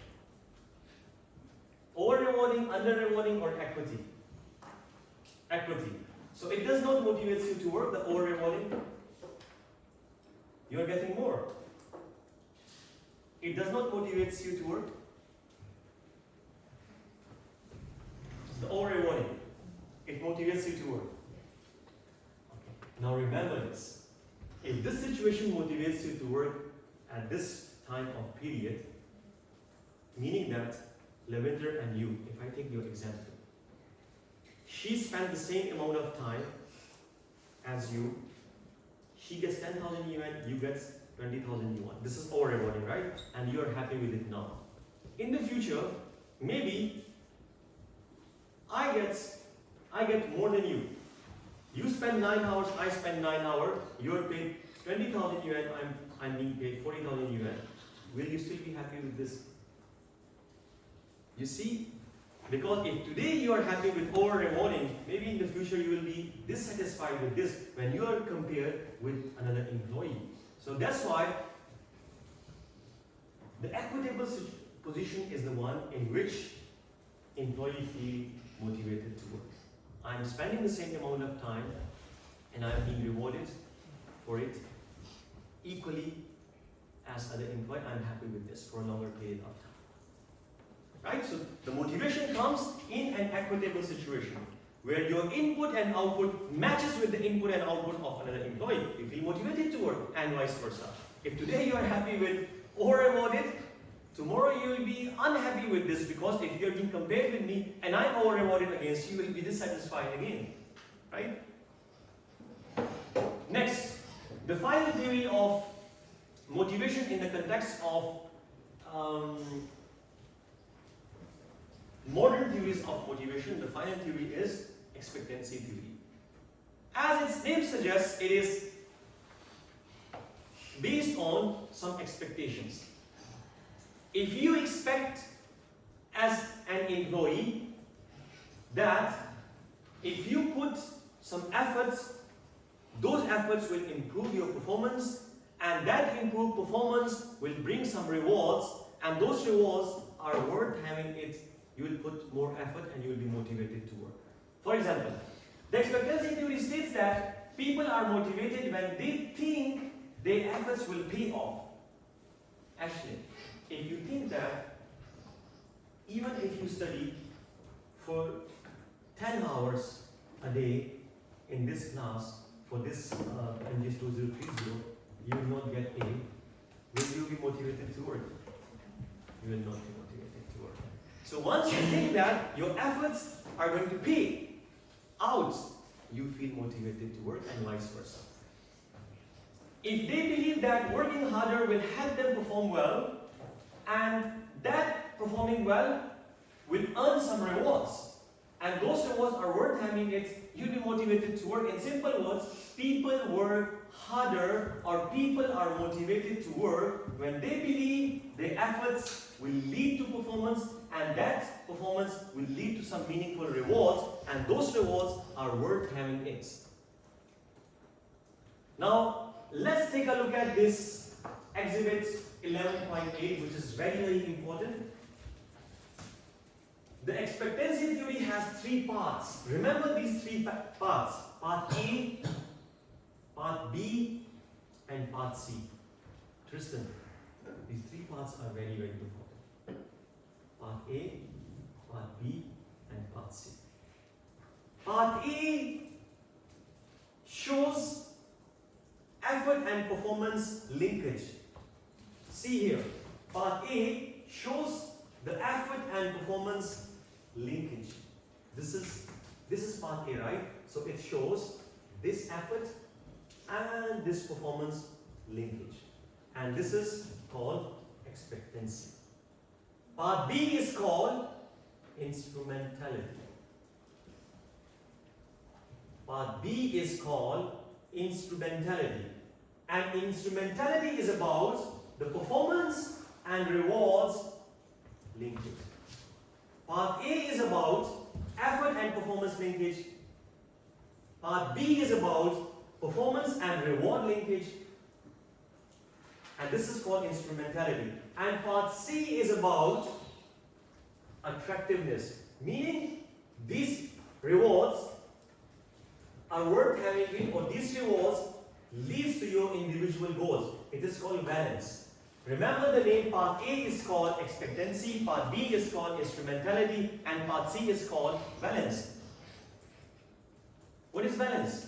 Over rewarding, under rewarding, or equity? Equity. So it does not motivate you to work, the over rewarding. You are getting more. It does not motivate you to work. The over rewarding. It motivates you to work. Okay. Now remember this. If this situation motivates you to work at this time of period, Meaning that Lavender and you, if I take your example, she spent the same amount of time as you. She gets 10,000 yuan, you get 20,000 yuan. This is our rewarding, right? And you are happy with it now. In the future, maybe I get more than you. You spend 9 hours, I spend 9 hours. You are paid 20,000 yuan, I'm being paid 40,000 yuan. Will you still be happy with this? You see, because if today you are happy with over rewarding, maybe in the future you will be dissatisfied with this when you are compared with another employee. So that's why the equitable position is the one in which employee feel motivated to work. I'm spending the same amount of time and I'm being rewarded for it equally as other employee. I'm happy with this for a longer period of time. Right? So the motivation comes in an equitable situation where your input and output matches with the input and output of another employee. You feel motivated to work and vice versa. If today you are happy with over rewarded, tomorrow you will be unhappy with this because if you are being compared with me and I'm over rewarded against you, will be dissatisfied again. Right? Next, the final theory of motivation in the context of modern theories of motivation, the final theory is expectancy theory. As its name suggests, it is based on some expectations. If you expect as an employee that if you put some efforts, those efforts will improve your performance, and that improved performance will bring some rewards, and those rewards are worth having it, you will put more effort and you will be motivated to work. For example, the expectancy theory states that people are motivated when they think their efforts will pay off. Actually, if you think that even if you study for 10 hours a day in this class for this MGS 2030, you will not get A, will you be motivated to work? You will not be motivated to work. So once you think that your efforts are going to pay out, you feel motivated to work and vice versa. If they believe that working harder will help them perform well, and that performing well will earn some rewards, and those rewards are worth having it, you'll be motivated to work. In simple words, people work harder or people are motivated to work when they believe their efforts will lead to performance, and that performance will lead to some meaningful rewards, and those rewards are worth having it. Now, let's take a look at this exhibit 11.8, which is very, very important. The expectancy theory has 3 parts. Remember these 3 parts: part A, part B, and part C. Tristan, these 3 parts are very, very important. Part A, part B, and part C. Part A shows effort and performance linkage. See here, part A shows the effort and performance linkage. This is part A, right? So it shows this effort and this performance linkage. And this is called expectancy. Part B is called instrumentality. Part B is called instrumentality. And instrumentality is about the performance and rewards linkage. Part A is about effort and performance linkage. Part B is about performance and reward linkage. And this is called instrumentality. And part C is about attractiveness, meaning these rewards are worth having it, or these rewards leads to your individual goals. It is called balance. Remember the name. Part A is called expectancy, part B is called instrumentality, and part C is called balance. What is balance?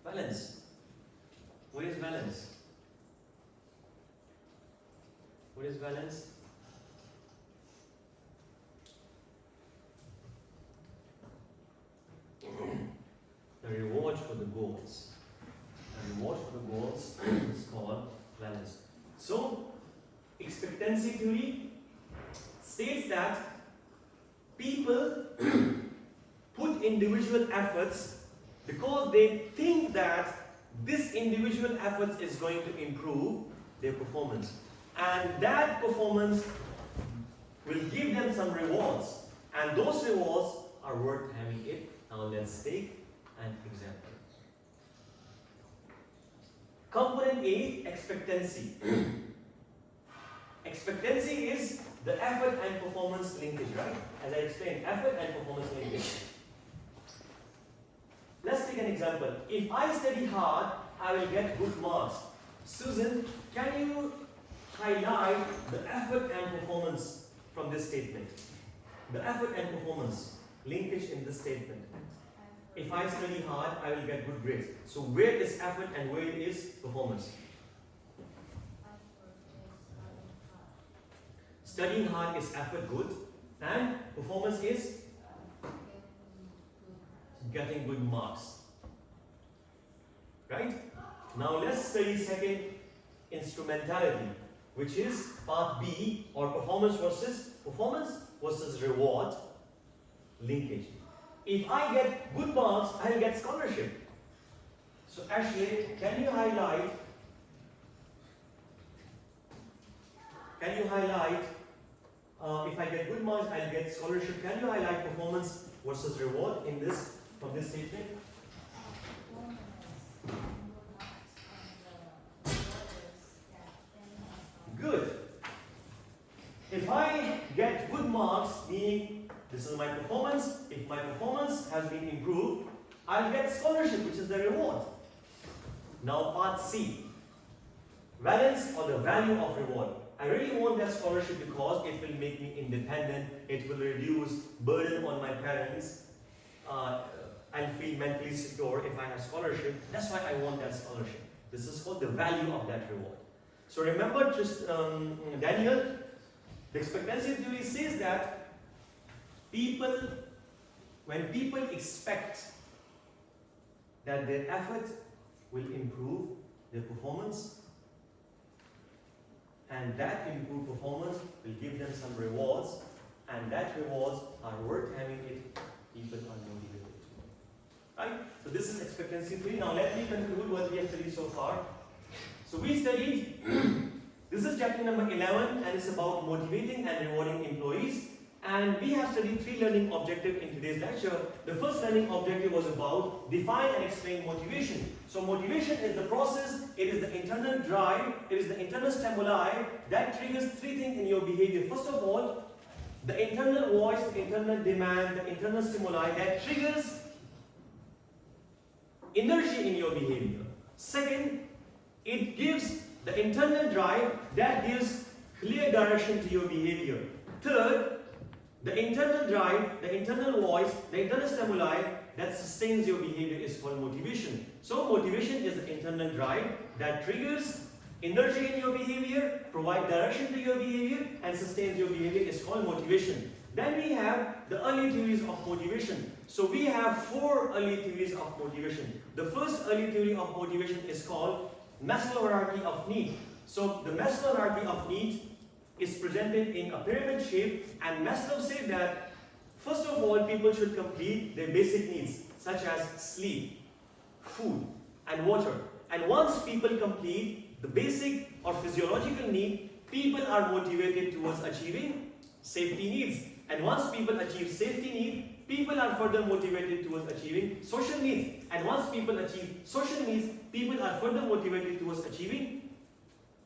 Balance. What Valence? The reward for the goals. The reward for the goals is called valence. So, expectancy theory states that people put individual efforts because they think that this individual efforts is going to improve their performance, and that performance will give them some rewards, and those rewards are worth having it. Now let's take an example. Component A, expectancy. Expectancy is the effort and performance linkage, right? As I explained, effort and performance linkage. Let's take an example. If I study hard, I will get good marks. Susan, can you highlight the effort and performance from this statement? The effort and performance linkage in this statement. If I study hard, I will get good grades. So where is effort and where is performance? Studying hard is effort, good, and performance is getting good marks. Right? Now let's study second, instrumentality, which is part B, or performance versus reward linkage. If I get good marks, I'll get scholarship. So Ashley, can you highlight if I get good marks, I'll get scholarship. Can you highlight performance versus reward in this, from this statement? Good. If I get good marks, meaning this is my performance, if my performance has been improved, I'll get scholarship, which is the reward. Now part C, valence or the value of reward. I really want that scholarship because it will make me independent, it will reduce burden on my parents, I'll feel mentally secure if I have scholarship. That's why I want that scholarship. This is called the value of that reward. So remember, just Daniel, the expectancy theory says that when people expect that their effort will improve their performance, and that improved performance will give them some rewards, and that rewards are worth having it, people are motivated. Right? So this is expectancy theory. Now let me conclude what we have studied so far. So we studied, this is chapter number 11, and it's about motivating and rewarding employees. And we have studied 3 learning objectives in today's lecture. The first learning objective was about define and explain motivation. So motivation is the process, it is the internal drive, it is the internal stimuli that triggers 3 things in your behavior. First of all, the internal voice, the internal demand, the internal stimuli that triggers energy in your behavior. Second, it gives the internal drive that gives clear direction to your behavior. Third, the internal drive, the internal voice, the internal stimuli that sustains your behavior is called motivation. So motivation is the internal drive that triggers energy in your behavior, provides direction to your behavior, and sustains your behavior is called motivation. Then we have the early theories of motivation. So we have 4 early theories of motivation. The first early theory of motivation is called Maslow hierarchy of need. So the Maslow hierarchy of need is presented in a pyramid shape, and Maslow said that first of all people should complete their basic needs such as sleep, food and water. And once people complete the basic or physiological need, people are motivated towards achieving safety needs. And once people achieve safety need, people are further motivated towards achieving social needs. And once people achieve social needs, people are further motivated towards achieving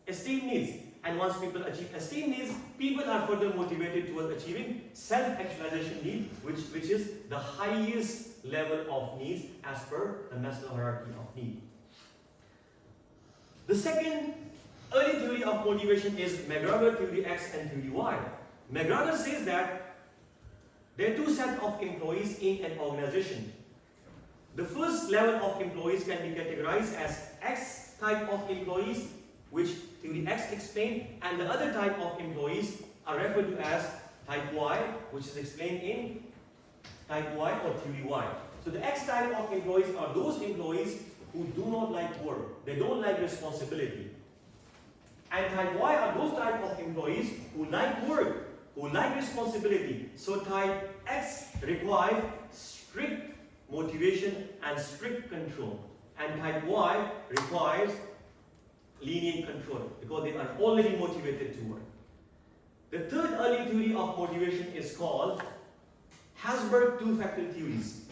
esteem needs. And once people achieve esteem needs, people are further motivated towards achieving self-actualization need, which is the highest level of needs as per the Maslow hierarchy of need. The second early theory of motivation is McGregor theory X and theory Y. McGregor says that there are 2 sets of employees in an organization. The first level of employees can be categorized as X type of employees, which theory X explained, and the other type of employees are referred to as type Y, which is explained in type Y or theory Y. So the X type of employees are those employees who do not like work. They don't like responsibility. And type Y are those type of employees who like work, who like responsibility. So type X requires strict motivation and strict control. And type Y requires lenient control because they are already motivated to work. The third early theory of motivation is called Hasberg two-factor theories.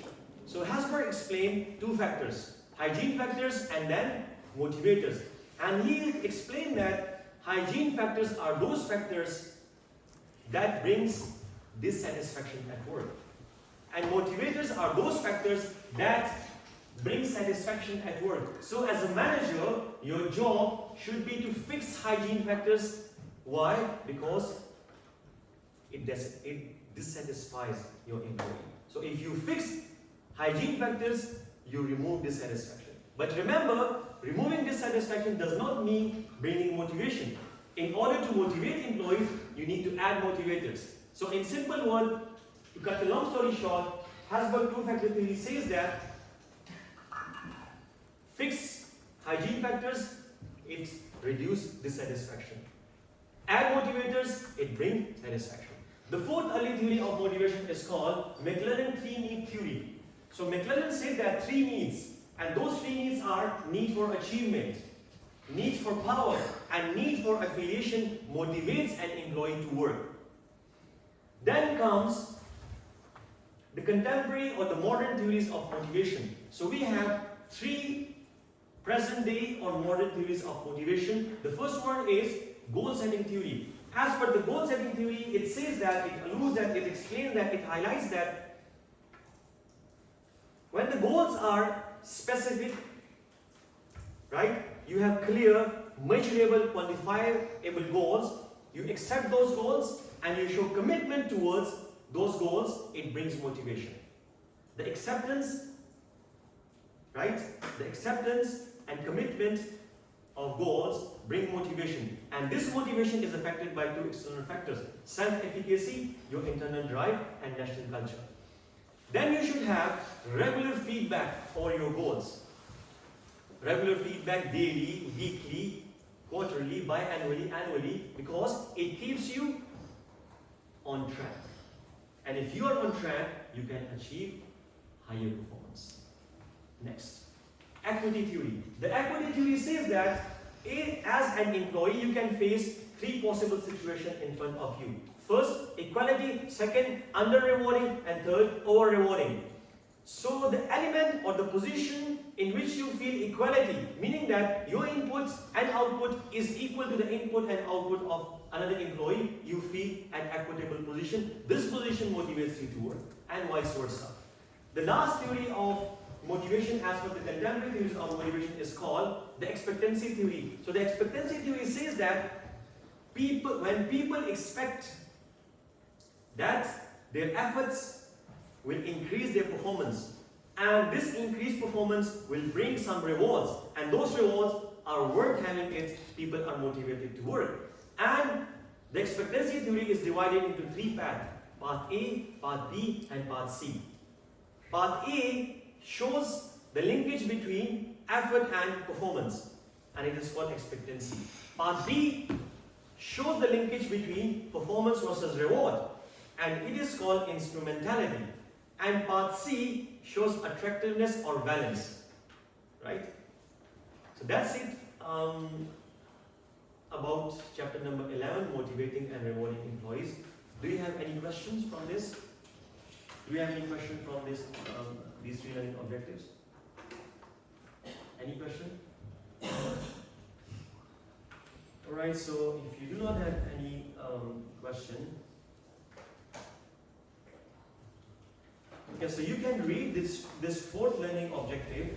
So Hasberg explained two factors, hygiene factors and then motivators. And he explained that hygiene factors are those factors that brings dissatisfaction at work. And motivators are those factors that bring satisfaction at work. So as a manager, your job should be to fix hygiene factors. Why? Because it dissatisfies your employee. So if you fix hygiene factors, you remove dissatisfaction. But remember, removing dissatisfaction does not mean bringing motivation. In order to motivate employees, you need to add motivators. So in simple word, to cut a long story short, Hasberg two-factor theory says that fix hygiene factors, it reduces dissatisfaction. Add motivators, it brings satisfaction. The fourth early theory of motivation is called McLaren three-need theory. So McLaren said that three needs, and those three needs are need for achievement, need for power, and need for affiliation motivates an employee to work. Then comes the contemporary or the modern theories of motivation. So we have three present day or modern theories of motivation. The first one is goal setting theory. As per the goal setting theory, it says that, it alludes that, it explains that, it highlights that when the goals are specific, right, you have clear, measurable, quantifiable goals, you accept those goals and you show commitment towards those goals, it brings motivation. The acceptance, right, the acceptance and commitment of goals bring motivation, and this motivation is affected by two external factors: self-efficacy, your internal drive, and national culture. Then you should have regular feedback for your goals. Regular feedback daily, weekly, quarterly, biannually, annually, because it keeps you on track. And if you are on track, you can achieve higher performance. Next, equity theory. The equity theory says that as an employee, you can face three possible situations in front of you. First, equality. Second, under-rewarding. And third, over-rewarding. So the element or the position in which you feel equality, meaning that your input and output is equal to the input and output of another employee, you feel an equitable position. This position motivates you to work, and vice versa. The last theory of motivation as per the contemporary theories of motivation is called the expectancy theory. So the expectancy theory says that when people expect that their efforts will increase their performance, and this increased performance will bring some rewards, and those rewards are worth having it, people are motivated to work. And the expectancy theory is divided into three paths: path A, path B, and path C. Path A shows the linkage between effort and performance, and it is called expectancy. Path B shows the linkage between performance versus reward, and it is called instrumentality. And path C shows attractiveness or balance, right? So that's it about chapter number 11, motivating and rewarding employees. Do you have any questions from this? Do you have any question from this, these three learning objectives? Any question? Alright, so if you do not have any question, okay, so you can read this fourth learning objective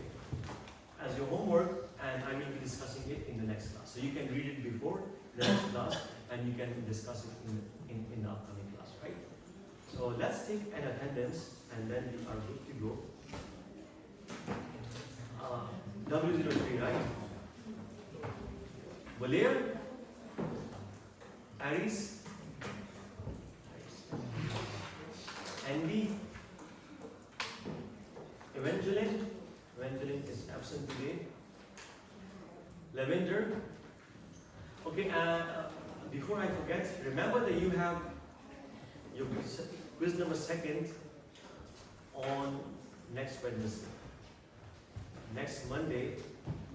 as your homework, and I will be discussing it in the next class. So you can read it before the next class, and you can discuss it in the upcoming class, right? So let's take an attendance, and then we are good to go. W03, right? Valir? Iris, Andy, Evangeline. Evangeline is absent today. Lavender. Okay, before I forget, remember that you have your quiz number 2 on next Wednesday. Next Monday,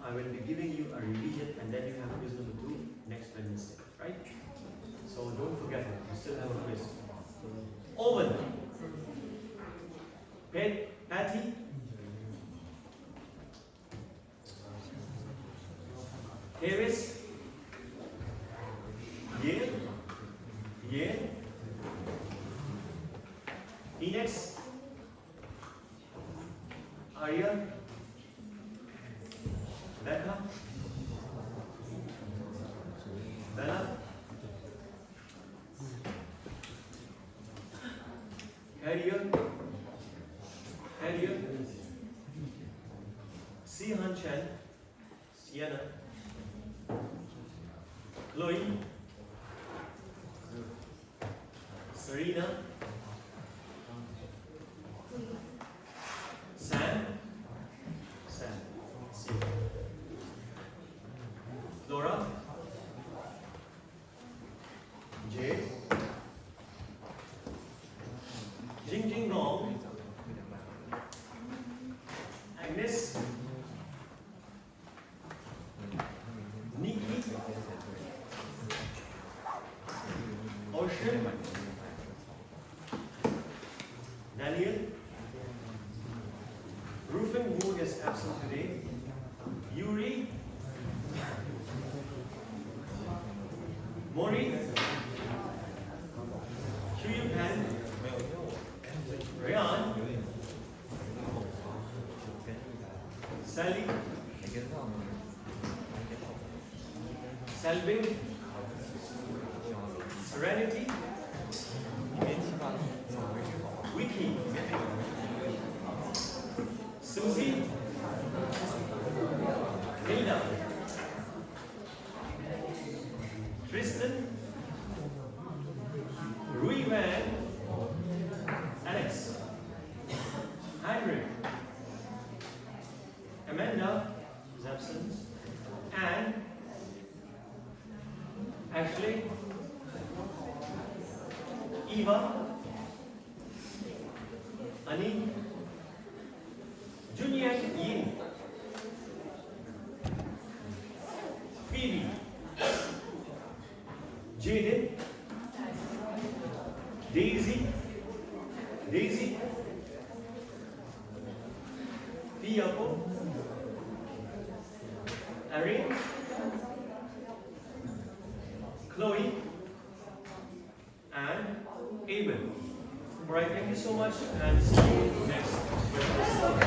I will be giving you a revision, and then you have quiz number 2 next Wednesday, right? So don't forget it. You still have a quiz. Owen, Patty, Harris, Yale, Phoenix, Arya, Becca, Bella, Harriet, Sihan Chen, Sienna, Chloe, Serena, Sam, see. Laura, Jay, Jing Gong, Agnes, Nikki, Ocean, Daniel, Rufin, who is absent today, Yuri, Mori, Chuyupan, Ryan, Sally, Selvin, Serenity, Wiki, Susie, Hilda, Tristan, Rui Van, Alex, Heinrich, Amanda is absent, and Ashley, Eva, Ani, Junyan Yin, Phoebe, Jaden, Daisy, Tiago, Erin, Chloe, and Abel. Alright, thank you so much, and see you next Wednesday.